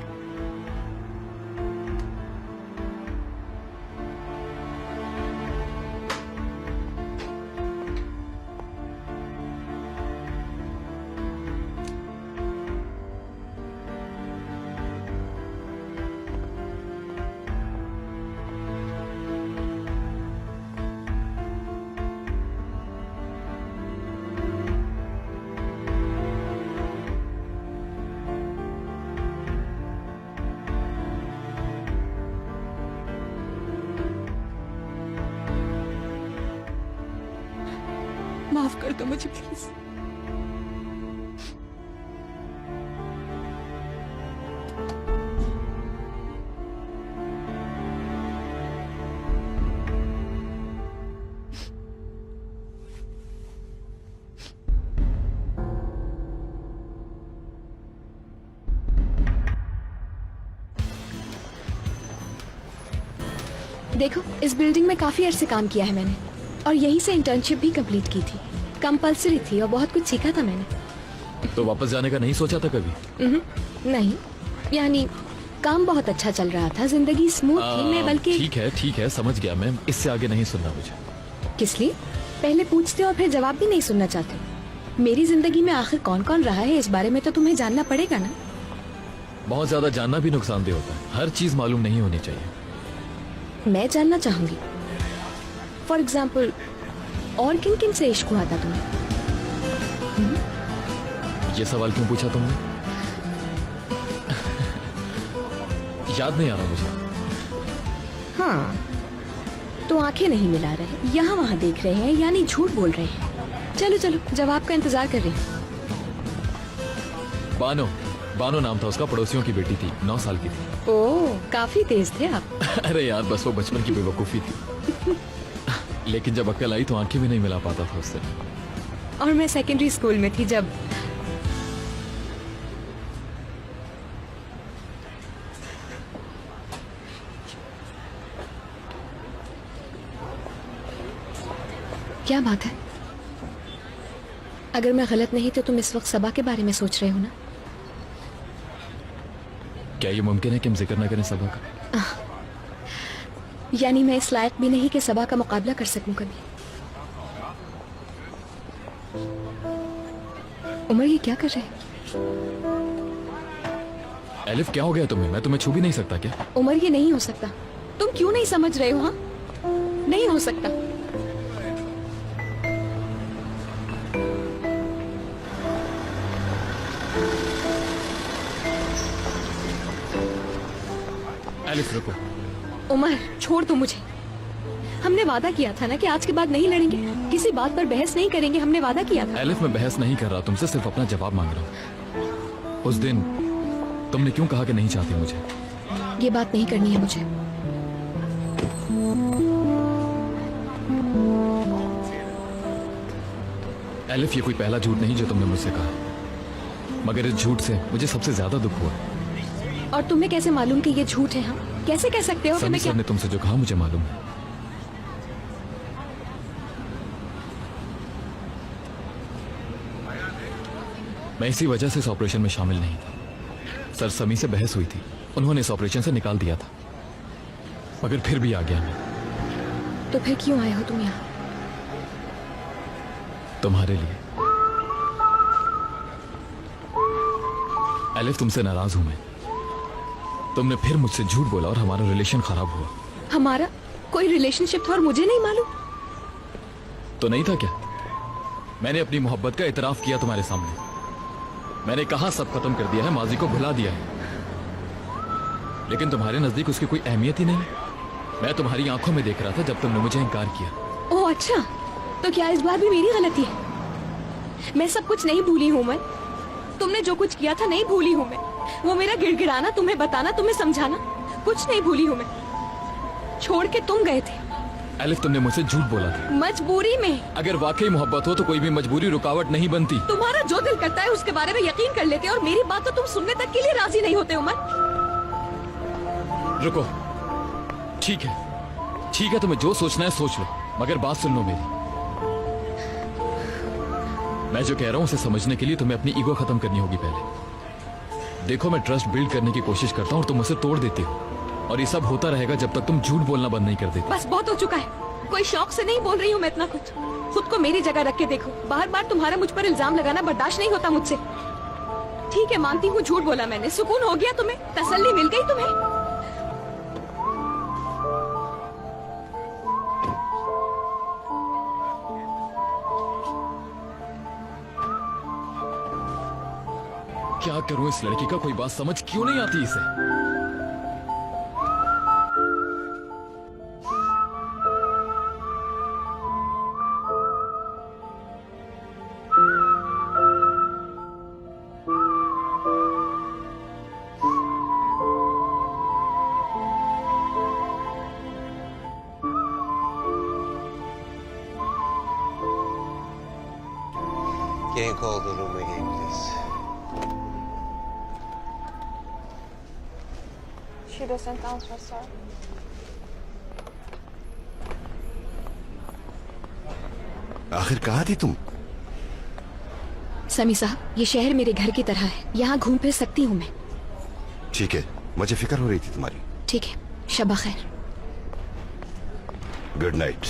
माफ कर दो मुझे प्लीज। देखो, इस बिल्डिंग में काफी अरसे काम किया है मैंने, और यहीं से इंटर्नशिप भी कंप्लीट की थी। कंपल्सरी थी और बहुत कुछ सीखा था मैंने। तो वापस जाने का नहीं सोचा था कभी? नहीं, यानी काम बहुत अच्छा चल रहा था, जिंदगी स्मूथ थी। मैं बल्कि ठीक है, समझ गया मैं। इससे आगे नहीं सुनना मुझे। किस लिए? पहले पूछते और फिर जवाब भी नहीं सुनना चाहते। मेरी जिंदगी में आखिर कौन कौन रहा है, इस बारे में तो तुम्हें जानना पड़ेगा ना। बहुत ज्यादा जानना भी नुकसानदेह होता है। हर चीज मालूम नहीं होनी चाहिए। मैं जानना चाहूंगी, फॉर एग्जाम्पल, और किन किन से इश्क हुआ था तुम्हें? ये सवाल क्यों पूछा तुमने? याद नहीं आ रहा मुझे। हाँ, तो आंखें नहीं मिला रहे, यहाँ वहाँ देख रहे हैं, यानी झूठ बोल रहे हैं। चलो चलो, जवाब का इंतजार कर रहे हैं। बानो नाम था उसका, पड़ोसियों की बेटी थी, 9 साल की थी। ओह, काफी तेज थे आप। अरे यार, बस वो बचपन की बेवकूफी थी। लेकिन जब अक्ल आई तो आंखें भी नहीं मिला पाता था उससे। और मैं सेकेंडरी स्कूल में थी जब। क्या बात है? अगर मैं गलत नहीं तो तुम इस वक्त सबा के बारे में सोच रहे हो ना? क्या ये मुमकिन है कि हम जिक्र न करें सबा का? यानी मैं इस लायक भी नहीं कि सबा का मुकाबला कर सकूं कभी। उमर, ये क्या कर रहे हैं? एलिफ, क्या हो गया तुम्हें? मैं तुम्हें छू भी नहीं सकता क्या? उमर, ये नहीं हो सकता। तुम क्यों नहीं समझ रहे हो? हाँ, नहीं हो सकता। एलिफ, रुको। उमर, छोड़ दो मुझे। हमने वादा किया था ना कि आज के बाद नहीं लड़ेंगे, किसी बात पर बहस नहीं करेंगे। हमने वादा किया था। एलिफ, मैं बहस नहीं कर रहा तुमसे, सिर्फ अपना जवाब मांग रहा हूँ। उस दिन तुमने क्यों कहा कि नहीं चाहती मुझे? ये बात नहीं करनी है मुझे। एलिफ, ये कोई पहला झूठ नहीं जो तुमने मुझसे कहा, मगर इस झूठ से मुझे सबसे ज्यादा दुख हुआ। और तुम्हें कैसे मालूम कि ये झूठ है? हम कैसे कह सकते हो कि मैं क्या? ने तुमसे जो कहा मुझे मालूम है। मैं इसी वजह से इस ऑपरेशन में शामिल नहीं था। सर समी से बहस हुई थी, उन्होंने इस ऑपरेशन से निकाल दिया था, मगर फिर भी आ गया मैं। तो फिर क्यों आए हो तुम यहाँ? तुम्हारे लिए। एलिफ, तुमसे नाराज हूं मैं। तुमने फिर मुझसे झूठ बोला और हमारा रिलेशन खराब हुआ। हमारा कोई रिलेशनशिप था और मुझे नहीं मालूम? तो नहीं था क्या? मैंने अपनी मोहब्बत का इतराफ किया तुम्हारे सामने, मैंने कहा सब खत्म कर दिया है, माजी को भुला दिया है, लेकिन तुम्हारे नजदीक उसकी कोई अहमियत ही नहीं। मैं तुम्हारी आंखों में देख रहा था जब तुमने मुझे इनकार किया। ओह अच्छा, तो क्या इस बार भी मेरी गलती है? मैं सब कुछ नहीं भूली हूँ मैं। तुमने जो कुछ किया था नहीं भूली हूँ मैं। वो मेरा गिड़गिड़ाना, तुम्हें बताना, तुम्हें समझाना, कुछ नहीं भूली हूँ मैं। छोड़ के तुम गए थे। एलिफ, तुमने मुझसे झूठ बोला था। मजबूरी में। अगर वाकई मोहब्बत हो तो कोई भी मजबूरी रुकावट नहीं बनती। तुम्हारा जो दिल करता है उसके बारे में यकीन कर लेते, और मेरी बात तो तुम सुनने तक के लिए राजी नहीं होते उमर। रुको, ठीक है, तुम्हें जो सोचना है सोच लो, मगर बात सुन लो मेरी। मैं जो कह रहा हूं उसे समझने के लिए तुम्हें अपनी ईगो खत्म करनी होगी पहले। देखो, मैं ट्रस्ट बिल्ड करने की कोशिश करता हूं और तुम उसे तोड़ देती हो, और ये सब होता रहेगा जब तक तुम झूठ बोलना बंद नहीं कर देती। बस बहुत हो चुका है। कोई शौक से नहीं बोल रही हूँ मैं इतना कुछ। खुद को मेरी जगह रख के देखो। बार बार तुम्हारा मुझ पर इल्जाम लगाना बर्दाश्त नहीं होता मुझसे। ठीक है, मानती हूँ झूठ बोला मैंने। सुकून हो गया तुम्हें? तसल्ली मिल गई तुम्हें? क्या करूं इस लड़की का, कोई बात समझ क्यों नहीं आती इसे? Can you call the room again, please? She doesn't answer, sir. आखिर कहाँ थी तुम? समी साहब, ये शहर मेरे घर की तरह है। यहाँ घूम फिर सकती हूँ मैं। ठीक है, मुझे फिक्र हो रही थी तुम्हारी। ठीक है, शबा खैर। Good night.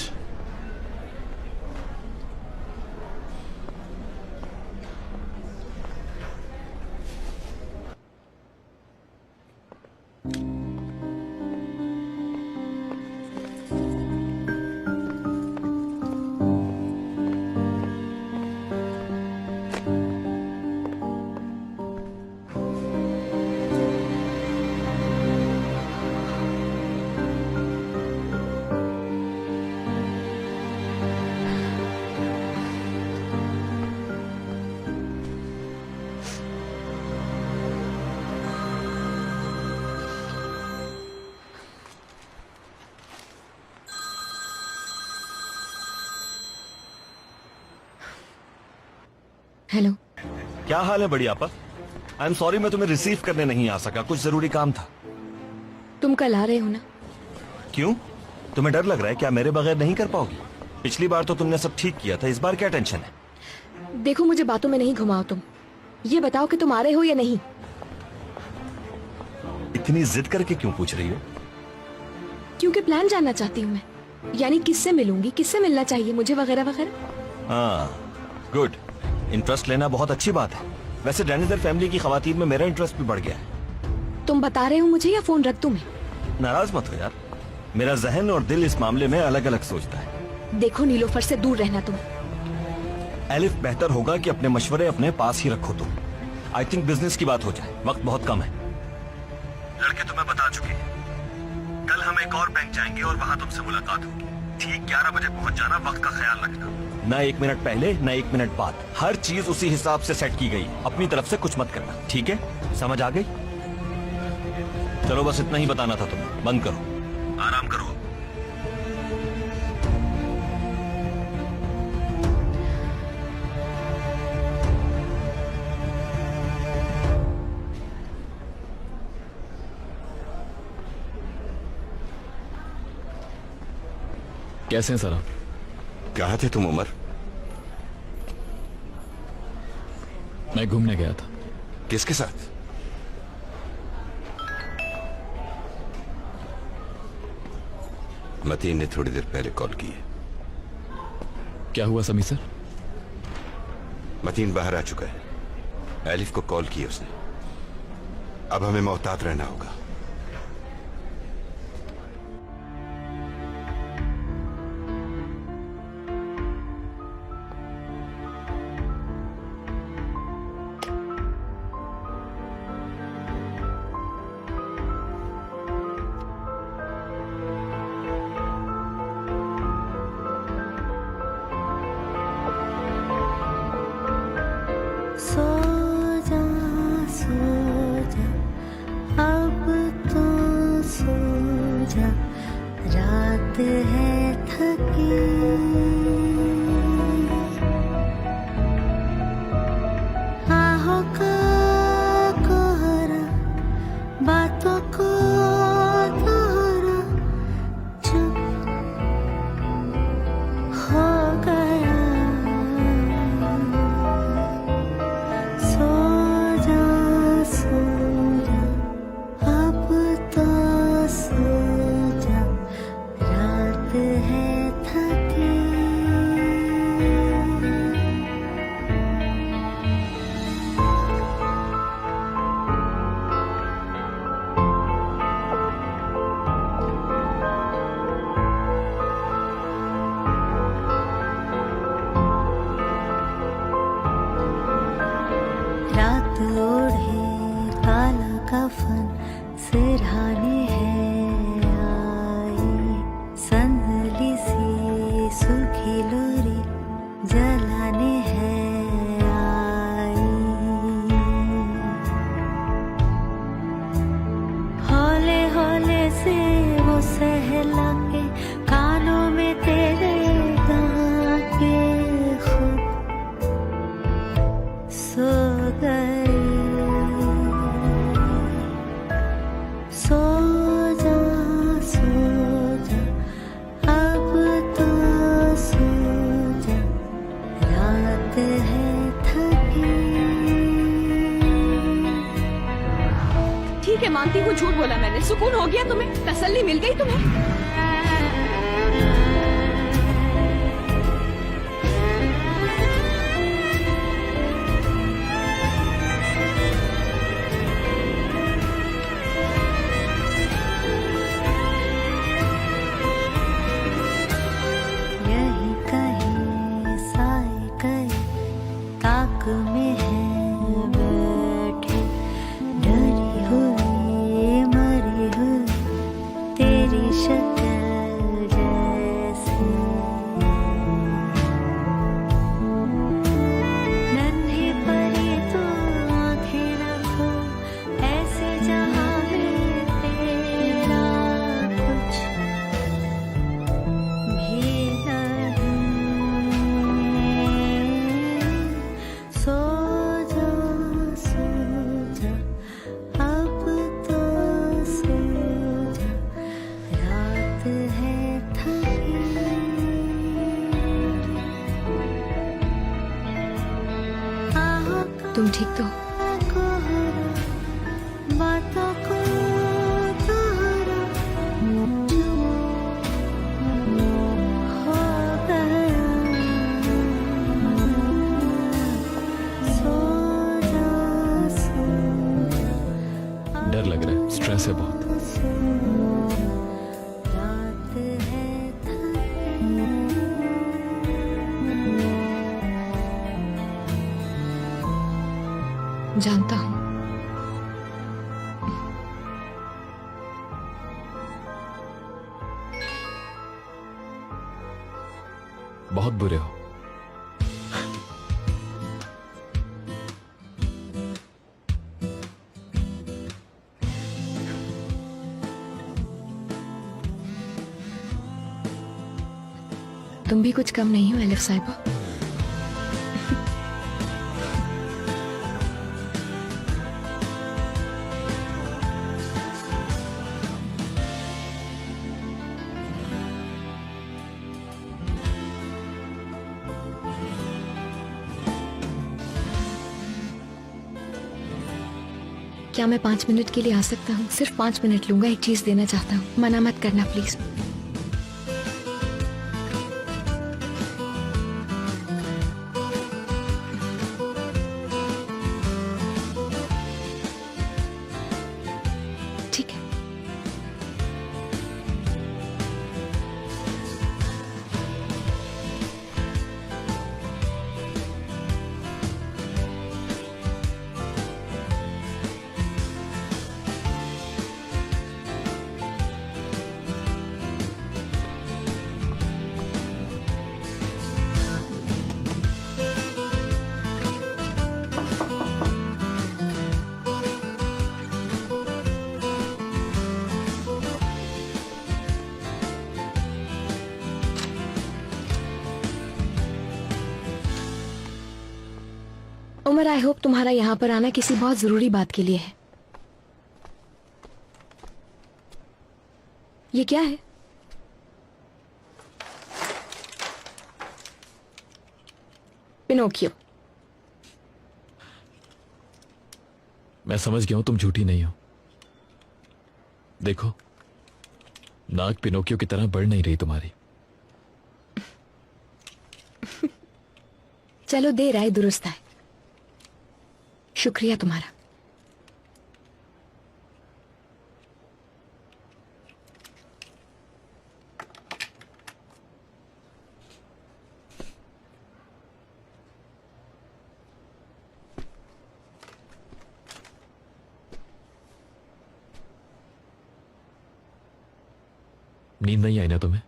हेलो, क्या हाल है बड़ी आपा? आई एम सॉरी, मैं तुम्हें रिसीव करने नहीं आ सका, कुछ जरूरी काम था। तुम कल आ रहे हो ना? क्यों? तुम्हें डर लग रहा है क्या मेरे बगैर नहीं कर पाओगी? पिछली बार तो तुमने सब ठीक किया था, इस बार क्या टेंशन है? देखो, मुझे बातों में नहीं घुमाओ तुम। ये बताओ कि तुम आ रहे हो या नहीं। इतनी जिद करके क्यों पूछ रही हो? क्योंकि प्लान जानना चाहती हूँ मैं। यानी किससे मिलूंगी, किससे मिलना चाहिए मुझे, वगैरह वगैरह। हाँ, गुड। इंटरेस्ट लेना बहुत अच्छी बात है। वैसे डैनियल फैमिली की खवातीन में मेरा इंटरेस्ट भी बढ़ गया है। तुम बता रहे हो मुझे या फोन रख दूं मैं? नाराज मत हो यार, मेरा जहन और दिल इस मामले में अलग अलग सोचता है। देखो, नीलोफर से दूर रहना तुम। एलिफ, बेहतर होगा कि अपने मशवरे अपने पास ही रखो तुम। आई थिंक बिजनेस की बात हो जाए, वक्त बहुत कम है। लड़के तुम्हें बता चुके हैं। कल हम एक और बैंक जाएंगे और वहाँ तुमसे मुलाकात होगी। ठीक 11 बजे पहुँच जाना, वक्त का ख्याल रखना। ना 1 मिनट पहले, ना 1 मिनट बाद। हर चीज उसी हिसाब से सेट की गई। अपनी तरफ से कुछ मत करना, ठीक है? समझ आ गई? चलो, बस इतना ही बताना था तुम्हें। बंद करो, आराम करो। कैसे हैं सर आप? कहाँ थे तुम उमर? मैं घूमने गया था। किसके साथ? मतीन ने थोड़ी देर पहले कॉल की है। क्या हुआ समी सर? मतीन बाहर आ चुका है। एलिफ को कॉल की उसने। अब हमें मोहतात रहना होगा। कफन सिरहाने है आई, संदली सी सूखी लोरी जलाने है आई। हौले हौले से वो सहला के कानों में तेरे गा के खुद सो गई। सो जा अब तो सो जा, रात है थकी। ठीक है, मानती हूँ झूठ बोला मैंने। सुकून हो गया तुम्हें? तसल्ली मिल गई तुम्हें? यही कहीं साए कहीं ताक में है बैठे, डरी हुई मरी हुई तेरी शक्ल जैसे। नन्ही परी तो आंखें रखो ऐसे जहां में तेरा कुछ भी नहीं। सो जा अब तो सो जा, रात है थकी। तुम ठीक तो? बातों को दोहरा हो गया। सो जा डर लग रहा है, स्ट्रेस है बहुत। रात है थकी। जानता हूँ। बहुत बुरे हो। तुम भी कुछ कम नहीं हो एलिफ साहिबा। क्या मैं 5 मिनट के लिए आ सकता हूँ? सिर्फ 5 मिनट लूंगा, एक चीज देना चाहता हूँ। मना मत करना प्लीज। ठीक है। उमर, आई होप तुम्हारा यहाँ पर आना किसी बहुत जरूरी बात के लिए है। ये क्या है? पिनोकियो। मैं समझ गया हूं तुम झूठी नहीं हो। देखो, नाक पिनोकियो की तरह बढ़ नहीं रही तुम्हारी। चलो, देर आए दुरुस्त आए। शुक्रिया तुम्हारा। नींद नहीं आई ना तुम्हें?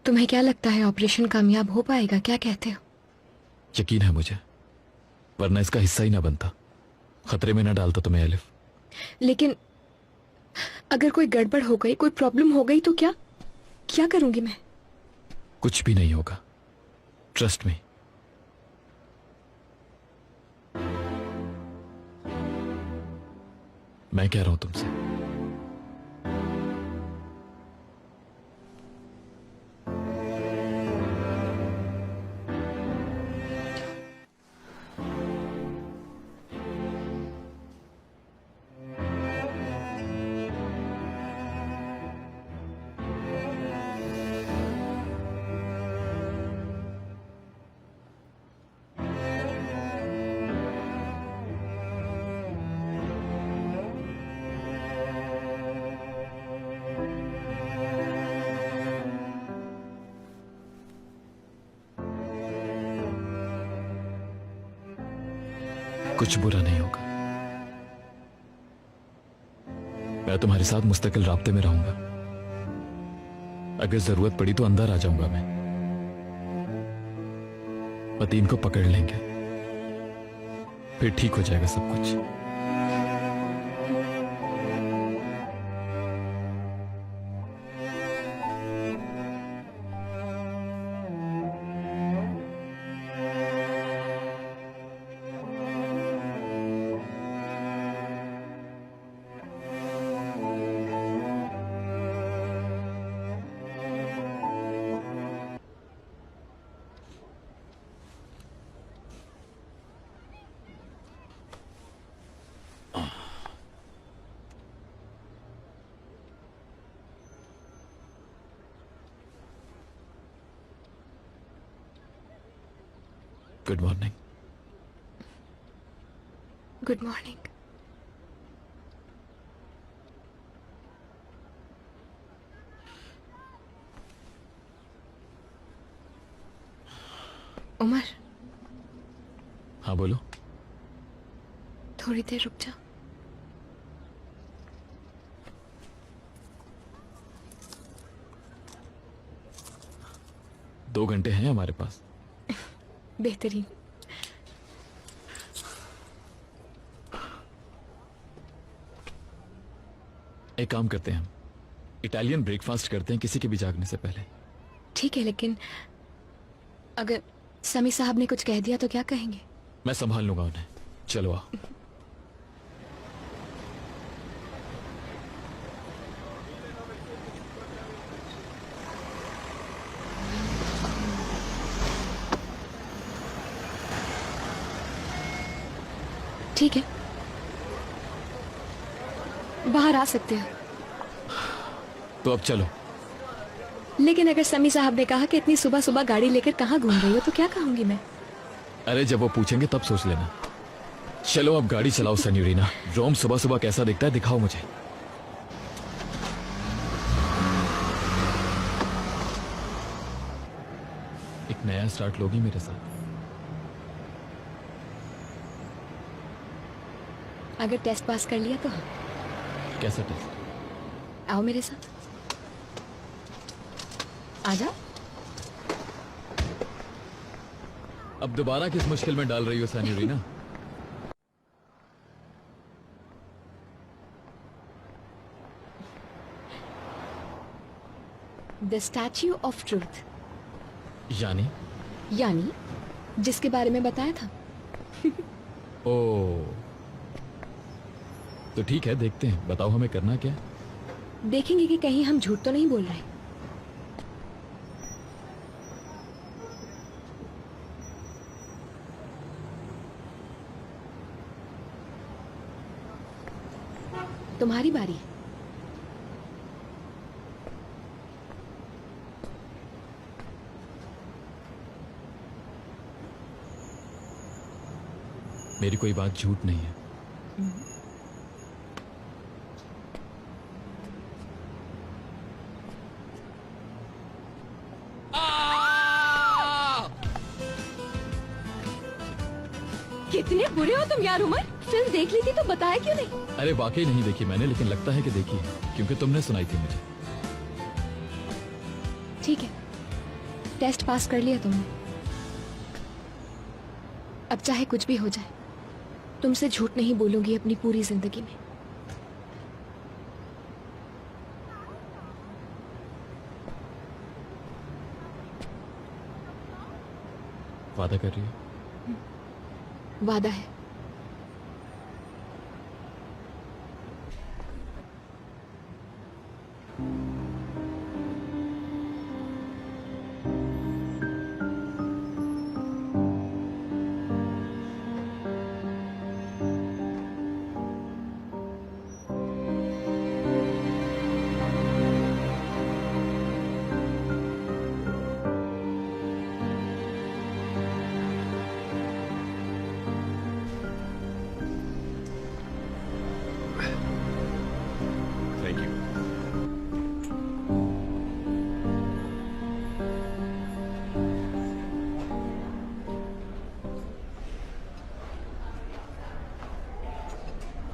तुम्हें क्या लगता है ऑपरेशन कामयाब हो पाएगा? क्या कहते हो? यकीन है मुझे, वरना इसका हिस्सा ही ना बनता, खतरे में ना डालता तुम्हें एलिफ। लेकिन अगर कोई गड़बड़ हो गई, कोई प्रॉब्लम हो गई तो क्या क्या करूंगी मैं? कुछ भी नहीं होगा, ट्रस्ट मी। मैं कह रहा हूं तुमसे। कुछ बुरा नहीं होगा, मैं तुम्हारे साथ मुस्तकिल राब्ते में रहूंगा। अगर जरूरत पड़ी तो अंदर आ जाऊंगा मैं। मतीन को पकड़ लेंगे, फिर ठीक हो जाएगा सब कुछ। Good morning. Good morning. Umar, हाँ बोलो। थोड़ी देर रुक जा। दो घंटे हैं हमारे पास। बेहतरीन। एक काम करते हैं, हम इटालियन ब्रेकफास्ट करते हैं किसी के भी जागने से पहले। ठीक है, लेकिन अगर समी साहब ने कुछ कह दिया तो क्या कहेंगे? मैं संभाल लूंगा उन्हें। चलो आओ। ठीक है, बाहर आ सकते हो। तो अब चलो। लेकिन अगर समी साहब ने कहा कि इतनी सुबह सुबह गाड़ी लेकर कहाँ घूम रही हो तो क्या कहूंगी मैं? अरे जब वो पूछेंगे तब सोच लेना। चलो अब गाड़ी चलाओ सेन्योरिना। रोम सुबह सुबह कैसा दिखता है दिखाओ मुझे। एक नया स्टार्ट लोगी मेरे साथ? अगर टेस्ट पास कर लिया तो हाँ। कैसा टेस्ट? आओ मेरे साथ, आजा। अब दोबारा किस मुश्किल में डाल रही हो सेन्योरिना? द स्टैच्यू ऑफ ट्रूथ, यानी जिसके बारे में बताया था। ओ, तो ठीक है, देखते हैं। बताओ हमें करना क्या है? देखेंगे कि कहीं हम झूठ तो नहीं बोल रहे। तुम्हारी बारी है। मेरी कोई बात झूठ नहीं है। कितने बुरे हो तुम यार उमर। फिल्म देख ली थी तो बताया क्यों नहीं? अरे वाकई नहीं देखी मैंने, लेकिन लगता है कि देखी है क्योंकि तुमने सुनाई थी मुझे। ठीक है, टेस्ट पास कर लिया तुमने। अब चाहे कुछ भी हो जाए, तुमसे झूठ नहीं बोलूंगी अपनी पूरी जिंदगी में। वादा कर रही हो? वादा है। Thank you.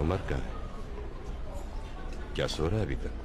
उमर कहाँ है? क्या सो रहा है अभी तक?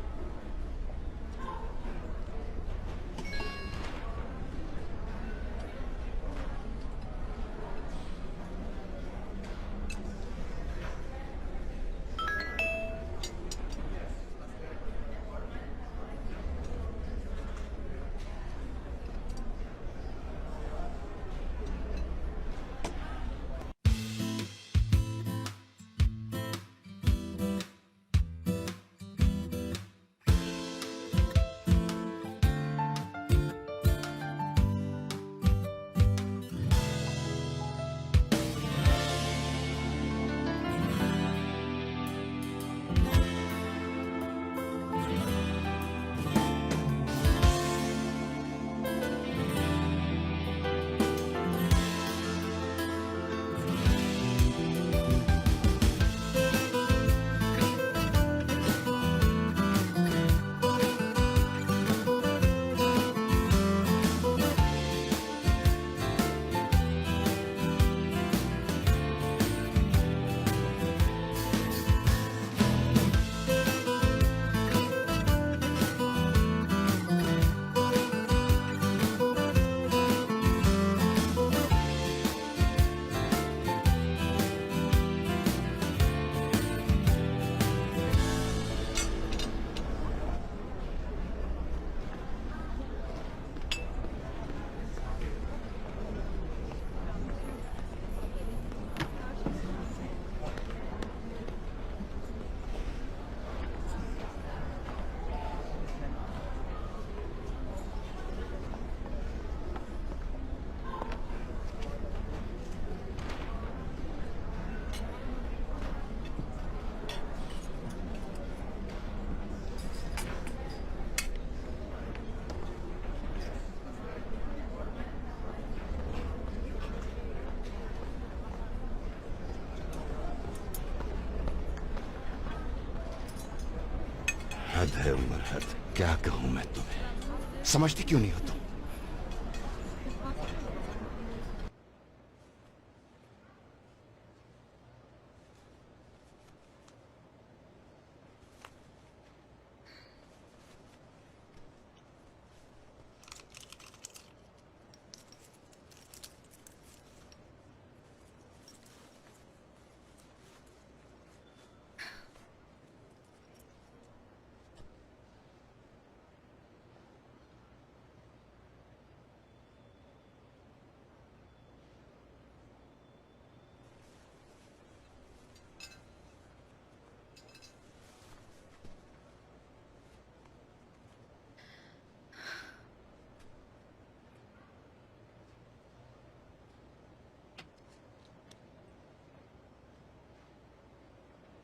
हद है उमर, हद। क्या कहूं मैं तुम्हें, समझती क्यों नहीं हो तुम?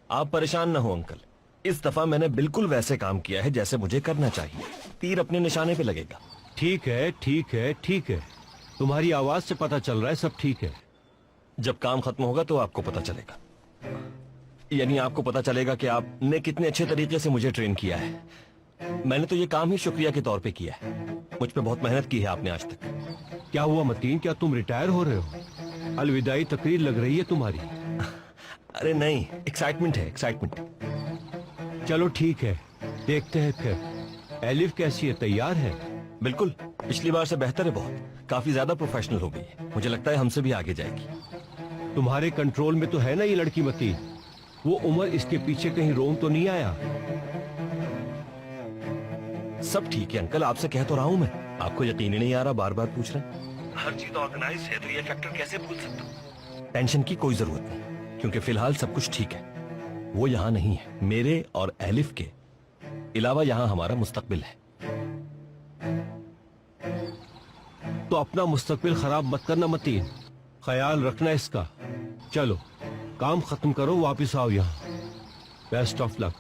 आप परेशान न हो अंकल, इस दफा मैंने बिल्कुल वैसे काम किया है जैसे मुझे करना चाहिए। तीर अपने निशाने पे लगेगा। ठीक है, ठीक है, ठीक है। तुम्हारी आवाज से पता चल रहा है सब ठीक है। जब काम खत्म होगा तो आपको पता चलेगा, यानी आपको पता चलेगा कि आपने कितने अच्छे तरीके से मुझे ट्रेन किया है। मैंने तो ये काम ही शुक्रिया के तौर पे किया है। मुझ पे बहुत मेहनत की है आपने आज तक। क्या हुआ मतीन, क्या तुम रिटायर हो रहे हो? अलविदाई तकरीर लग रही है तुम्हारी। अरे नहीं, एक्साइटमेंट है, एक्साइटमेंट। चलो ठीक है, देखते हैं फिर। एलिफ कैसी है, तैयार है? बिल्कुल, पिछली बार से बेहतर है बहुत। काफी ज्यादा प्रोफेशनल हो गई है। मुझे लगता है हमसे भी आगे जाएगी। तुम्हारे कंट्रोल में तो है ना ये लड़की मतीन? वो उमर इसके पीछे कहीं रोम तो नहीं आया? सब ठीक है अंकल, आपसे कह तो रहा हूँ मैं। आपको यकीन ही नहीं आ रहा, बार बार पूछ रहे हैं। हर चीज ऑर्गेनाइज है तो ये फैक्टर कैसे भूल सकता हूँ? टेंशन की कोई जरूरत नहीं, क्योंकि फिलहाल सब कुछ ठीक है। वो यहाँ नहीं है। मेरे और एलिफ के अलावा यहाँ हमारा मुस्तकबिल है। तो अपना मुस्तकबिल खराब मत करना मतीन, ख्याल रखना इसका। चलो काम खत्म करो, वापस आओ यहाँ। Best of luck.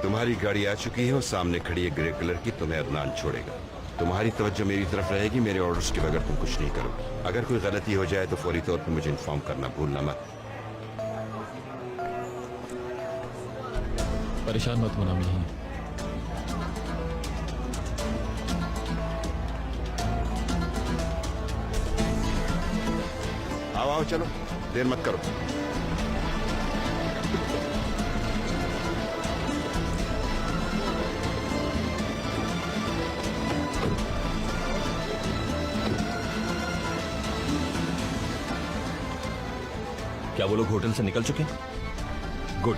तुम्हारी गाड़ी आ चुकी है और सामने खड़ी है ग्रे कलर की। तुम्हें अदनान छोड़ेगा। तुम्हारी तवज्जो मेरी तरफ रहेगी। मेरे ऑर्डर्स के बगैर तुम कुछ नहीं करोगे। अगर कोई गलती हो जाए तो फौरी तौर पर मुझे इन्फॉर्म करना भूलना मत। परेशान मत होना, मैं यहीं हूं। आओ आओ, चलो देर मत करो। क्या वो लोग होटल से निकल चुके हैं? गुड।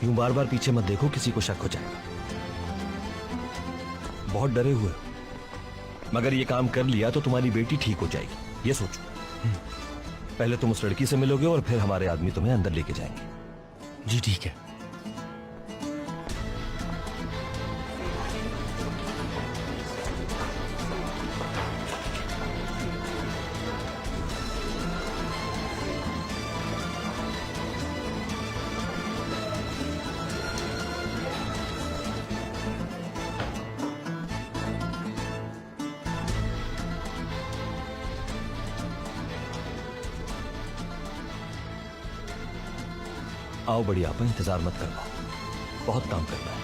यूं बार बार पीछे मत देखो, किसी को शक हो जाएगा। बहुत डरे हुए हो, मगर ये काम कर लिया तो तुम्हारी बेटी ठीक हो जाएगी, ये सोचो। पहले तुम उस लड़की से मिलोगे और फिर हमारे आदमी तुम्हें अंदर लेके जाएंगे। जी ठीक है। आओ बड़ी आपा, इंतजार मत करना, बहुत काम करना है।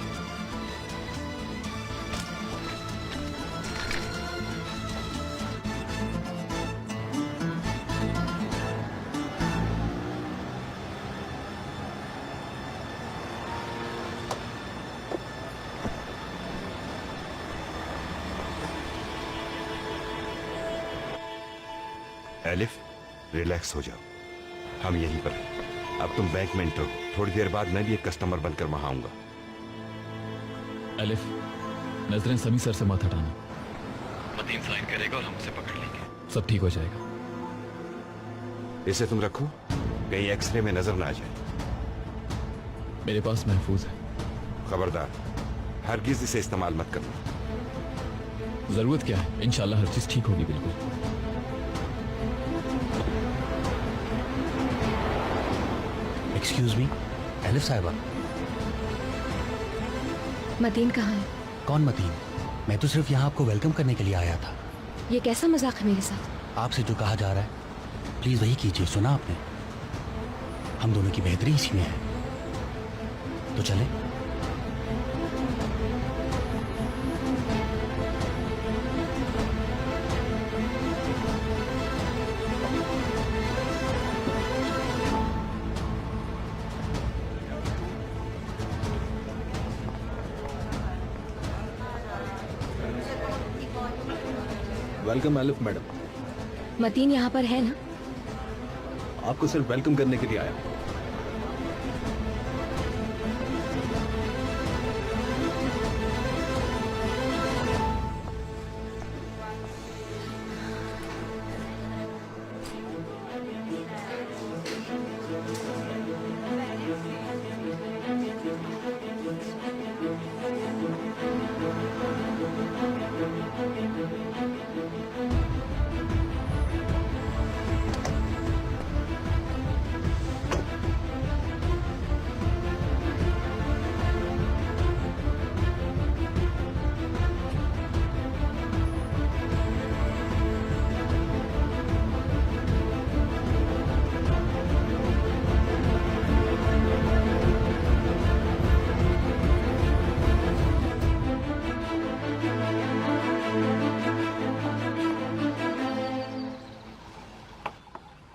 एलिफ, रिलैक्स हो जाओ, हम यहीं पर हैं। अब तुम बैंक में एंटर हो। थोड़ी देर बाद मैं भी एक कस्टमर बनकर वहां आऊंगा। एलिफ, नजरें समी सर से मत हटाना। मतीन साइन करेगा और हम उसे पकड़ लेंगे, सब ठीक हो जाएगा। इसे तुम रखो, कहीं एक्सरे में नजर ना आ जाए। मेरे पास महफूज है। खबरदार, हरगिज इसे इस्तेमाल मत करना। जरूरत क्या है, इंशाल्लाह हर चीज ठीक होगी। बिल्कुल। एक्सक्यूज मी, एलिफ साहिबा। मतीन कहाँ है? कौन मतीन? मैं तो सिर्फ यहाँ आपको वेलकम करने के लिए आया था। ये कैसा मजाक है मेरे साथ? आपसे जो कहा जा रहा है प्लीज वही कीजिए। सुना आपने? हम दोनों की बेहतरी इसी में है। तो चले। Welcome elif madam. मतीन यहाँ पर है ना? आपको सिर्फ वेलकम करने के लिए आया।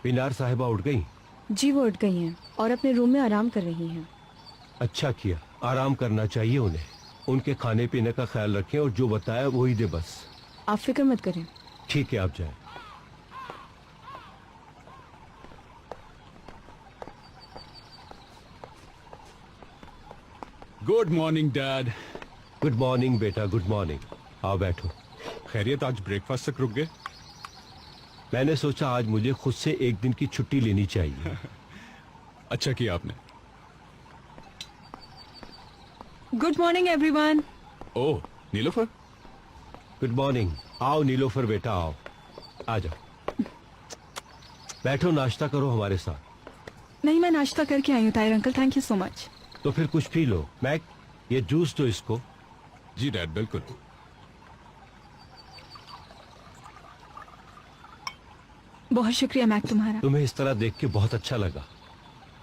पिनार साहिबा उठ गई? जी वो उठ गई हैं और अपने रूम में आराम कर रही हैं। अच्छा किया, आराम करना चाहिए उन्हें। उनके खाने पीने का ख्याल रखें और जो बताया वही दे बस। आप फिक्र मत करें। ठीक है, आप जाएं। Good morning dad. Good morning बेटा, गुड मॉर्निंग। आओ बैठो। खैरियत, आज ब्रेकफास्ट तक रुक गए? मैंने सोचा आज मुझे खुद से एक दिन की छुट्टी लेनी चाहिए। अच्छा किया आपने। Good morning everyone. Oh Nilofar. Good morning. आओ नीलोफर बेटा, आओ, आ जाओ, बैठो, नाश्ता करो हमारे साथ। नहीं, मैं नाश्ता करके आई हूँ Tahir uncle, thank you so much. तो फिर कुछ पी लो। मैक, ये जूस दो इसको। जी डैड, बिल्कुल। बहुत शुक्रिया मैक तुम्हारा। तुम्हें इस तरह देख के बहुत अच्छा लगा।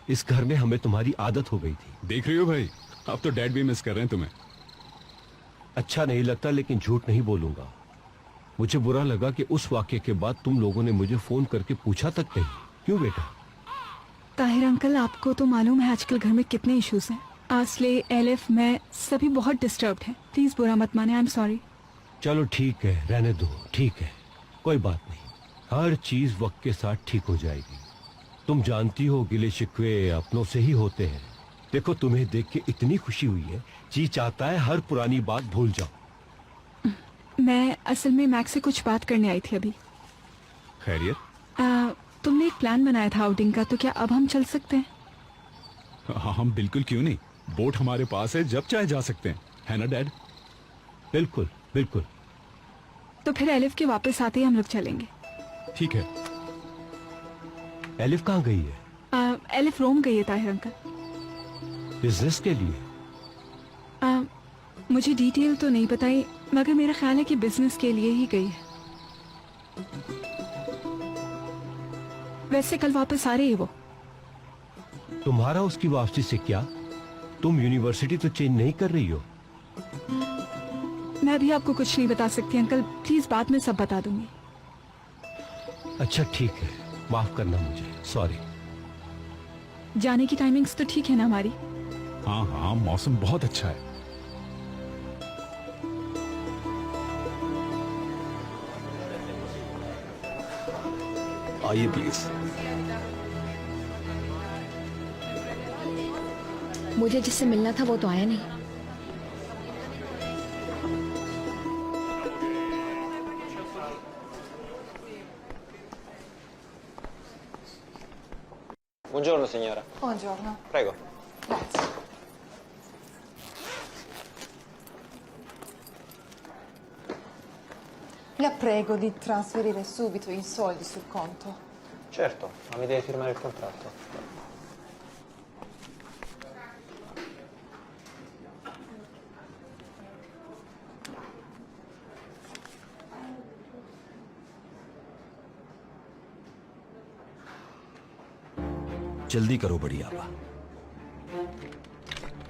इस घर में हमें तुम्हारी आदत हो गई थी। देख रही हो भाई, अब तो डैड भी मिस कर रहे हैं तुम्हें। अच्छा नहीं लगता, लेकिन झूठ नहीं बोलूंगा। मुझे बुरा लगा कि उस वाक्य के बाद तुम लोगों ने मुझे फोन करके पूछा तक नहीं। क्यों बेटा? ताहिर अंकल, आपको तो मालूम है आजकल घर में कितने इश्यूज हैं। आसले, एलिफ, मैं सभी बहुत डिस्टर्ब्ड हैं। प्लीज बुरा मत माने, आई एम सॉरी। चलो ठीक है, रहने दो, ठीक है, कोई बात नहीं। हर चीज वक्त के साथ ठीक हो जाएगी। तुम जानती हो गिले शिकवे अपनों से ही होते हैं। देखो, तुम्हें देख के इतनी खुशी हुई है, जी चाहता है हर पुरानी बात भूल जाओ। मैं असल में मैक से कुछ बात करने आई थी अभी। खैरियत? तुमने एक प्लान बनाया था आउटिंग का, तो क्या अब हम चल सकते हैं? हाँ, हम बिल्कुल, क्यों नहीं। बोट हमारे पास है, जब चाहे जा सकते हैं, है ना डैड? बिल्कुल बिल्कुल। तो फिर एलिफ के वापस आते ही हम लोग चलेंगे। ठीक है। एलिफ कहाँ गई है? एलिफ रोम गई है ताहिर अंकल। बिजनेस के लिए? मुझे डिटेल तो नहीं बताई, मगर मेरा ख्याल है कि बिजनेस के लिए ही गई है। वैसे कल वापस आ रही है वो। तुम्हारा उसकी वापसी से क्या? तुम यूनिवर्सिटी तो चेंज नहीं कर रही हो। मैं भी आपको कुछ नहीं बता सकती अंकल, प्लीज बाद में सब बता दूंगी। अच्छा ठीक है, माफ करना मुझे, सॉरी। जाने की टाइमिंग्स तो ठीक है ना हमारी? हाँ हाँ, मौसम बहुत अच्छा है। आइए प्लीज। मुझे जिससे मिलना था वो तो आया नहीं। Buongiorno signora. Buongiorno. Prego. Grazie. La prego di trasferire subito i soldi sul conto. Certo, ma mi deve firmare il contratto. जल्दी करो बड़ी आपा।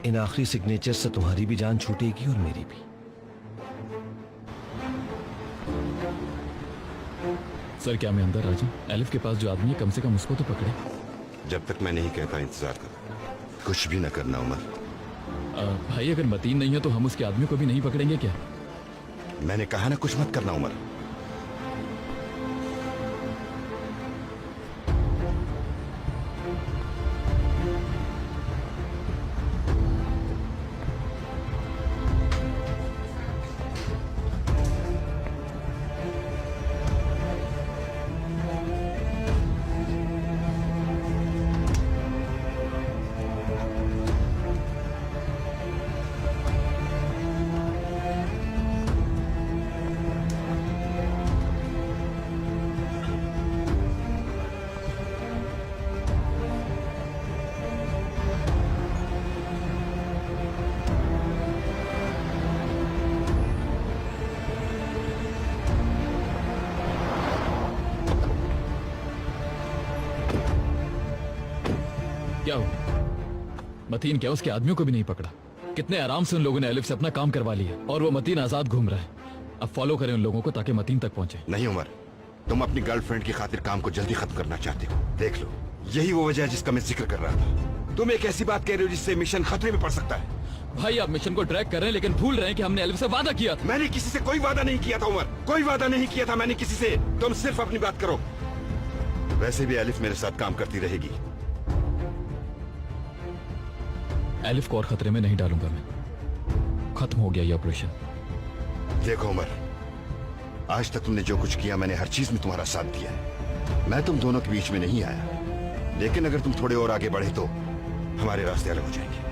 इन आखिरी सिग्नेचर से तुम्हारी भी जान छूटेगी और मेरी भी। सर, क्या मैं अंदर आ जाऊं? एलिफ के पास जो आदमी है, कम से कम उसको तो पकड़े। जब तक मैं नहीं कहता इंतजार करो, कुछ भी न करना उमर। भाई, अगर मतीन नहीं है तो हम उसके आदमी को भी नहीं पकड़ेंगे क्या? मैंने कहा ना, कुछ मत करना उमर। क्या हो? मतीन क्या उसके आदमियों को भी नहीं पकड़ा? कितने आराम से उन लोगों ने एलिफ से अपना काम करवा लिया और वो मतीन आजाद घूम रहा है। अब फॉलो करें उन लोगों को ताकि मतीन तक पहुंचे। नहीं उमर, तुम अपनी गर्लफ्रेंड की खातिर काम को जल्दी खत्म करना चाहते हो। देख लो, यही वो वजह है जिसका मैं जिक्र कर रहा था। तुम एक ऐसी बात कह रहे हो जिससे मिशन खतरे में पड़ सकता है। भाई आप मिशन को ट्रैक कर रहे हैं लेकिन भूल रहे हैं कि हमने एलिफ से वादा किया था। मैंने किसी से कोई वादा नहीं किया था उमर, कोई वादा नहीं किया था मैंने किसी से। तुम सिर्फ अपनी बात करो। वैसे भी एलिफ मेरे साथ काम करती रहेगी। एलिफ को और खतरे में नहीं डालूंगा मैं। खत्म हो गया ये ऑपरेशन। देखो उमर, आज तक तुमने जो कुछ किया मैंने हर चीज में तुम्हारा साथ दिया है। मैं तुम दोनों के बीच में नहीं आया, लेकिन अगर तुम थोड़े और आगे बढ़े तो हमारे रास्ते अलग हो जाएंगे।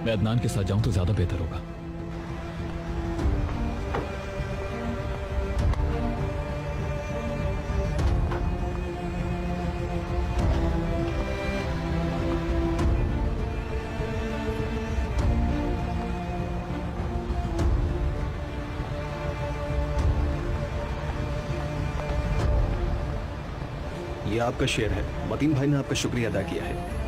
मैं अदनान के साथ जाऊं तो ज्यादा बेहतर होगा। ये आपका शेयर है। मतीन भाई ने आपका शुक्रिया अदा किया है।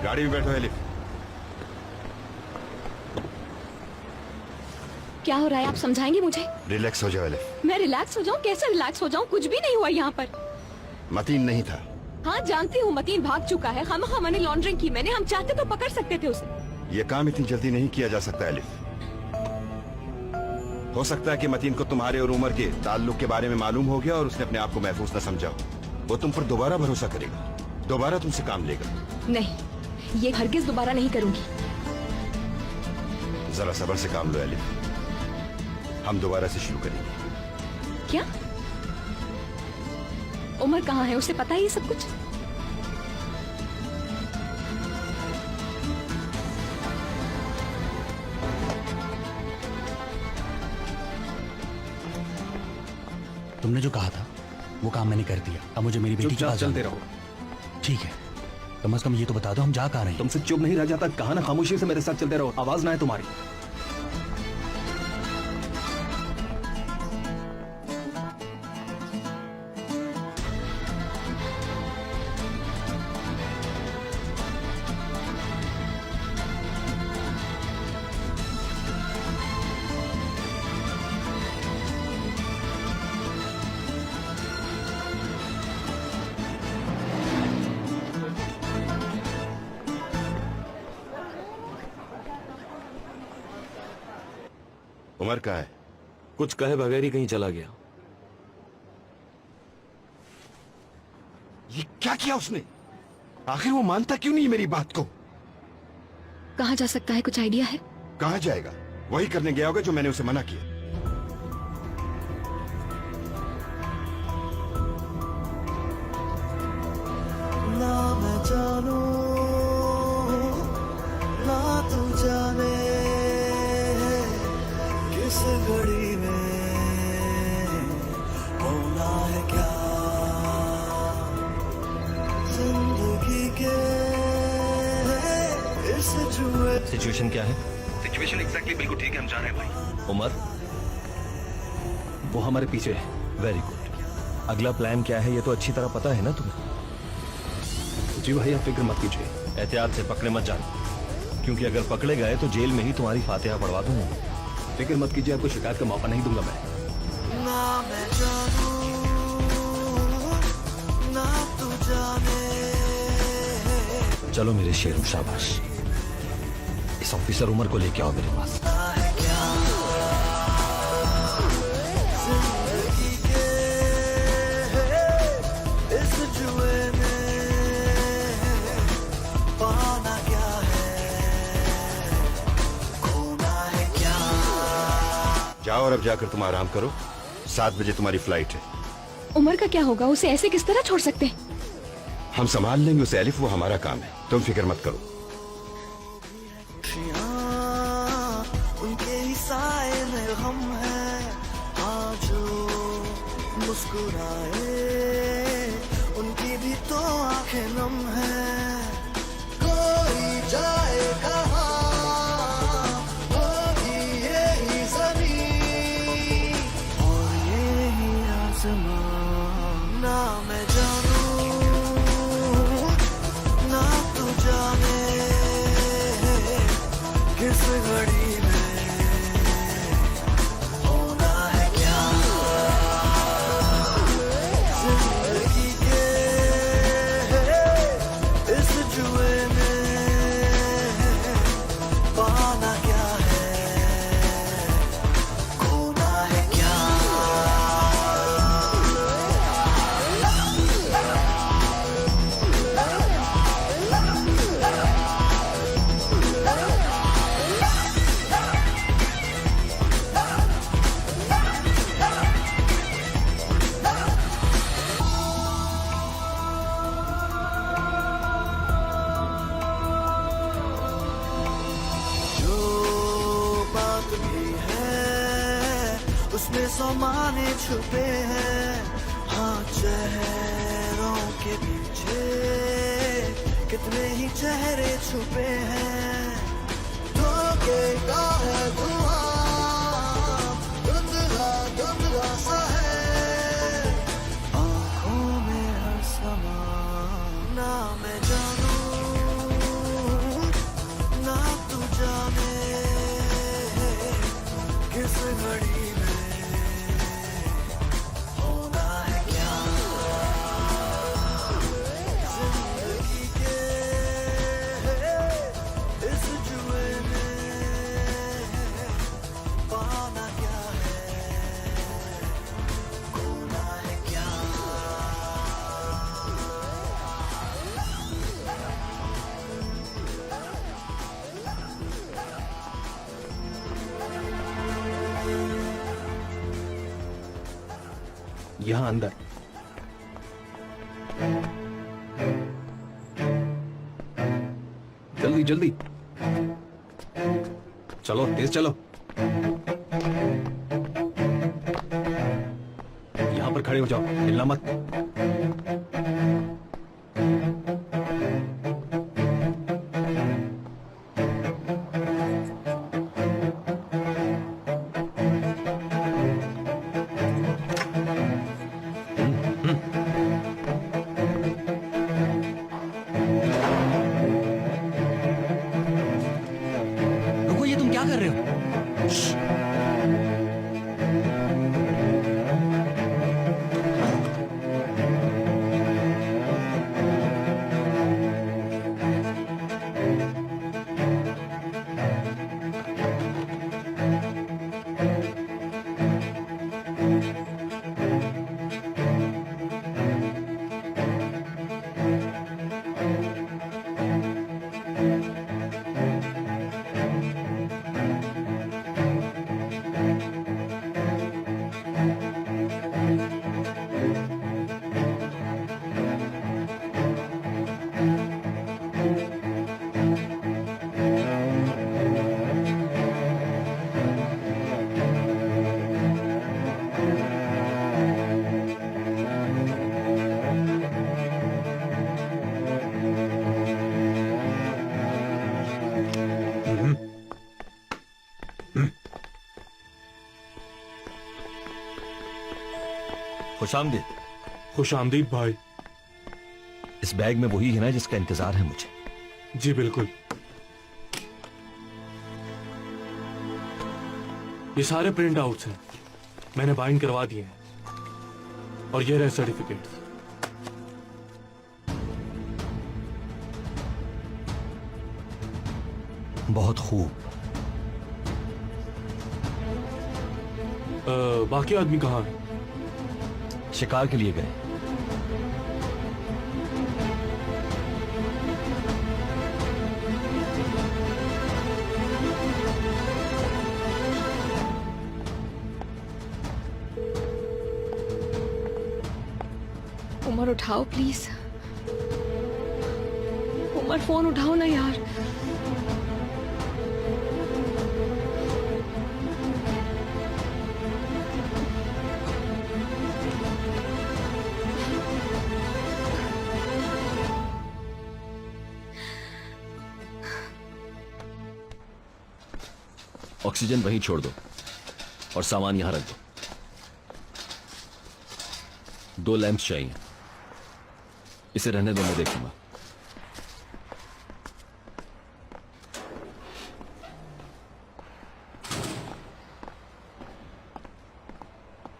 गाड़ी में बैठो एलिफ। क्या हो रहा है, आप समझाएंगे मुझे? रिलैक्स हो जाओ एलिफ। मैं रिलैक्स हो जाऊं? कैसे रिलैक्स हो जाऊं? कुछ भी नहीं हुआ यहाँ पर। मतीन नहीं था। हाँ जानती हूँ, मतीन भाग चुका है। खामखा मनी लॉन्ड्रिंग की मैंने। हम चाहते तो पकड़ सकते थे उसे। ये काम इतनी जल्दी नहीं किया जा सकता एलिफ। हो सकता है कि मतीन को तुम्हारे और उमर के ताल्लुक के बारे में मालूम हो गया और उसने अपने आप को महफूज न समझा हो। वो तुम पर दोबारा भरोसा करेगा, दोबारा तुमसे काम लेगा। नहीं, ये हरगिज दोबारा नहीं करूंगी। जरा सब्र से काम लो एलिफ, हम दोबारा से शुरू करेंगे। क्या? उमर कहाँ है? उसे पता है ये सब कुछ? तुमने जो कहा था वो काम मैंने कर दिया। अब मुझे मेरी बेटी के पास चलते रहो। ठीक है, कम से कम ये तो बता दो हम जा कहाँ रहे हैं। तुमसे चुप नहीं रह जाता। कहा ना खामोशी से मेरे साथ चलते रहो, आवाज ना है तुम्हारी। उमर कहाँ है? कुछ कहे बगैर ही कहीं चला गया। ये क्या किया उसने? आखिर वो मानता क्यों नहीं मेरी बात को? कहाँ जा सकता है? कुछ आइडिया है? कहाँ जाएगा? वही करने गया होगा जो मैंने उसे मना किया। ना मैं जानू ना तू जाने किस घड़ी में होना है क्या जिंदगी के इस जुए। सिचुएशन क्या है? सिचुएशन एग्जैक्टली बिल्कुल ठीक है, हम जा रहे हैं भाई। उमर, वो हमारे पीछे है। Very good. अगला प्लान क्या है ये तो अच्छी तरह पता है ना तुम्हें? जी भाई, आप फिक्र मत कीजिए। एहतियात से पकड़े मत जाना, क्योंकि अगर पकड़े गए तो जेल में ही तुम्हारी फातिहा पढ़वा दूंगा। फिक्र मत कीजिए, आपको शिकायत का मौका नहीं दूंगा मैं। ना मैं जानू ना तू जाने। चलो मेरे शेरों, शाबाश। इस ऑफिसर उमर को लेके आओ मेरे पास। जिंदगी के इस जुए में पाना क्या है खोना है क्या। जाओ और अब जाकर तुम आराम करो। 7 बजे तुम्हारी फ्लाइट है। उमर का क्या होगा? उसे ऐसे किस तरह छोड़ सकते हैं? हम संभाल लेंगे उसे एलिफ, वो हमारा काम है, तुम फिक्र मत करो। हम है, आज मुस्कुराए उनकी भी तो आंखें नम है। कोई जाए कहाँ होगी यही ज़मीं और यही आसमां। ना मैं जानूं ना तू जाने किस घड़ी में होना है क्या। जिंदगी के इस जुए में पाना क्या है, खोना है क्या। जो बात भी है उसमें सौ माने छुपे हैं। हाँ, चेहरों के पीछे कितने ही चेहरे छुपे हैं। धोखे का है धुआं, धुंधला धुंधला सा है आँखों में हर समा। ना मैं जानूं ना तू जाने किस घड़ी में होना है क्या। जिंदगी के इस जुए में पाना क्या है, खोना है क्या। यहाँ अंदर। जल्दी जल्दी चलो, तेज चलो। यहाँ पर खड़े हो जाओ, हिलना मत। रुको, ये तुम क्या कर रहे हो? खुशामदीद। खुश आमदीद भाई। इस बैग में वही है ना जिसका इंतजार है मुझे? जी बिल्कुल। ये सारे प्रिंट आउट्स हैं, मैंने बाइंड करवा दिए हैं। और ये रहे सर्टिफिकेट। बहुत खूब। बाकी आदमी कहाँ है? शिकार के लिए गए। उमर उठाओ प्लीज। उमर फोन उठाओ ना यार। ऑक्सीजन वहीं छोड़ दो और सामान यहां रख दो। 2 लैंप्स चाहिए। इसे रहने दो, मैं देखूंगा।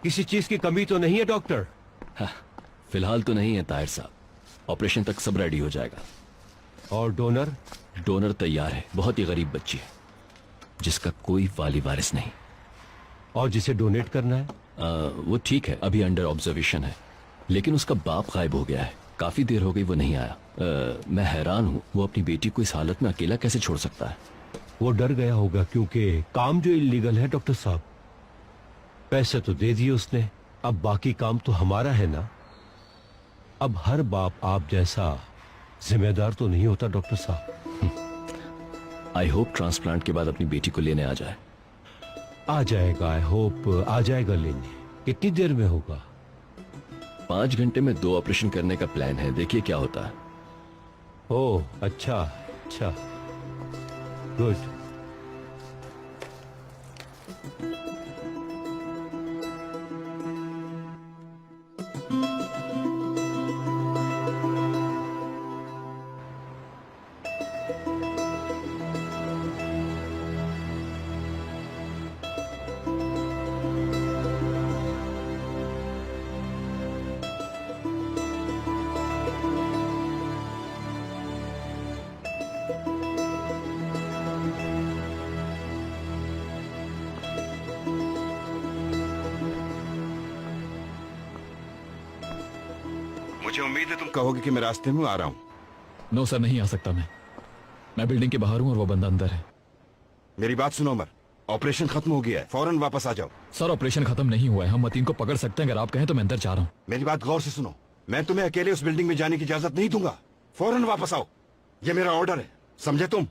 किसी चीज की कमी तो नहीं है डॉक्टर? फिलहाल तो नहीं है ताहिर साहब, ऑपरेशन तक सब रेडी हो जाएगा। और डोनर? डोनर तैयार है, बहुत ही गरीब बच्ची है जिसका कोई वाली वारिस नहीं। और जिसे डोनेट करना है? वो ठीक है, अभी अंडर ऑब्जर्वेशन है, लेकिन उसका बाप गायब हो गया है। काफी देर हो गई वो नहीं आया। मैं हैरान हूँ, वो अपनी बेटी को इस हालत में अकेला कैसे छोड़ सकता है? वो डर गया होगा, क्योंकि काम जो इलीगल है डॉक्टर साहब। पैसे तो दे दिए उसने, अब बाकी काम तो हमारा है ना। अब हर बाप आप जैसा जिम्मेदार तो नहीं होता डॉक्टर साहब। आई होप ट्रांसप्लांट के बाद अपनी बेटी को लेने आ जाए। आ जाएगा, आई होप आ जाएगा लेने। कितनी देर में होगा? 5 घंटे में 2 ऑपरेशन करने का प्लान है, देखिए क्या होता है। ओह अच्छा अच्छा, गुड। मुझे उम्मीद है तुम कहोगे कि मैं रास्ते में आ रहा हूं। नो सर, नहीं आ सकता। मैं बिल्डिंग के बाहर हूं और वो बंदा अंदर है। मेरी बात सुनो उमर, ऑपरेशन खत्म हो गया है, फौरन वापस आ जाओ। सर ऑपरेशन खत्म नहीं हुआ है, हम मतीन को पकड़ सकते हैं। अगर आप कहें तो मैं अंदर जा रहा हूं। मेरी बात गौर से सुनो, मैं तुम्हें अकेले उस बिल्डिंग में जाने की इजाजत नहीं दूंगा। फौरन वापस आओ, ये मेरा ऑर्डर है, समझे तुम?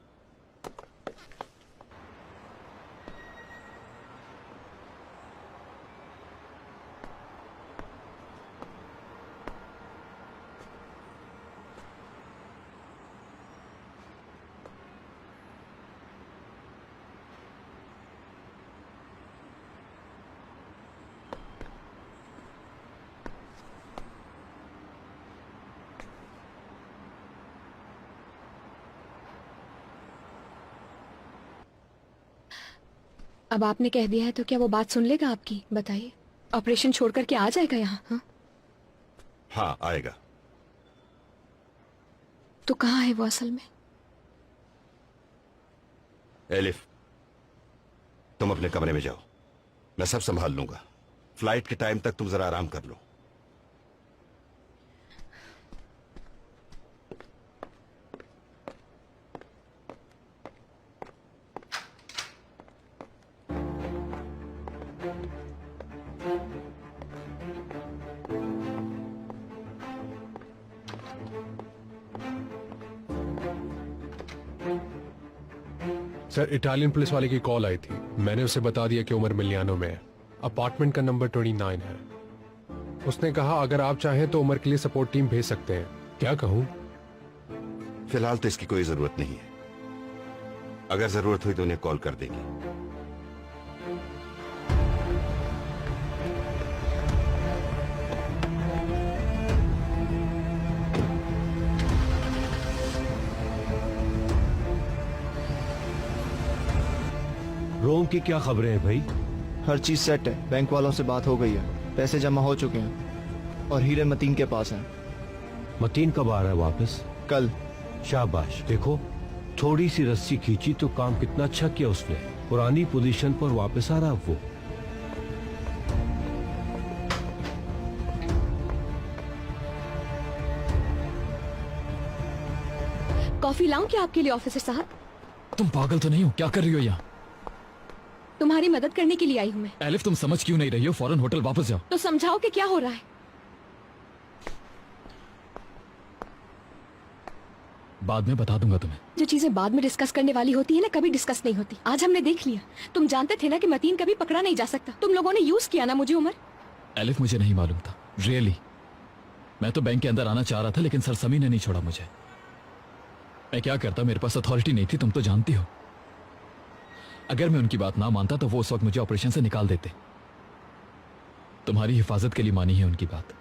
अब आपने कह दिया है तो क्या वो बात सुन लेगा आपकी? बताइए, ऑपरेशन छोड़ करके आ जाएगा यहाँ? हाँ? हाँ आएगा। तो कहाँ है वो असल में? एलिफ, तुम अपने कमरे में जाओ, मैं सब संभाल लूंगा। फ्लाइट के टाइम तक तुम जरा आराम कर लो। सर, इटालियन पुलिस वाले की कॉल आई थी। मैंने उसे बता दिया कि उमर मिलियानो में है। अपार्टमेंट का नंबर 29 है। उसने कहा अगर आप चाहें तो उमर के लिए सपोर्ट टीम भेज सकते हैं। क्या कहूं? फिलहाल तो इसकी कोई जरूरत नहीं है, अगर जरूरत हुई तो उन्हें कॉल कर देगी। रोम की क्या खबरें हैं भाई? हर चीज सेट है, बैंक वालों से बात हो गई है, पैसे जमा हो चुके हैं और हीरे मतीन के पास हैं। मतीन कब आ रहा है वापस? कल। शाबाश, देखो थोड़ी सी रस्सी खींची तो काम कितना अच्छा किया उसने। पुरानी पोजीशन पर वापस आ रहा वो। कॉफी लाऊं क्या आपके लिए ऑफिसर साहब? तुम पागल तो नहीं हो? क्या कर रही हो यहाँ? तुम्हारी मदद करने के लिए आई हूँ मैं। एलिफ, तुम समझ क्यों नहीं रही हो? फौरन होटल वापस जाओ। तो समझाओ कि क्या हो रहा है। बाद में बता दूंगा तुम्हें। जो चीजें बाद में डिस्कस करने वाली होती है ना, कभी डिस्कस नहीं होती। आज हमने देख लिया। तुम जानते थे ना कि मतीन कभी पकड़ा नहीं जा सकता। तुम लोगों ने यूज किया ना मुझे उमर। एलिफ, मुझे नहीं मालूम था, रियली। मैं तो बैंक के अंदर आना चाह रहा था, लेकिन सर समी ने नहीं छोड़ा मुझे। मैं क्या करता, मेरे पास अथॉरिटी नहीं थी, तुम तो जानती हो। अगर मैं उनकी बात ना मानता तो वो उस वक्त मुझे ऑपरेशन से निकाल देते। तुम्हारी हिफाजत के लिए मानी है उनकी बात।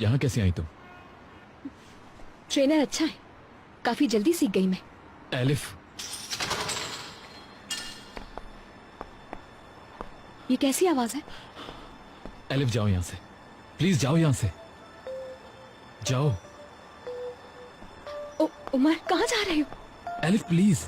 यहां कैसे आई तुम? ट्रेनर अच्छा है, काफी जल्दी सीख गई मैं। एलिफ, ये कैसी आवाज है? एलिफ जाओ यहां से, प्लीज जाओ यहां से, जाओ। उमर कहाँ जा रहे हो? Elif please.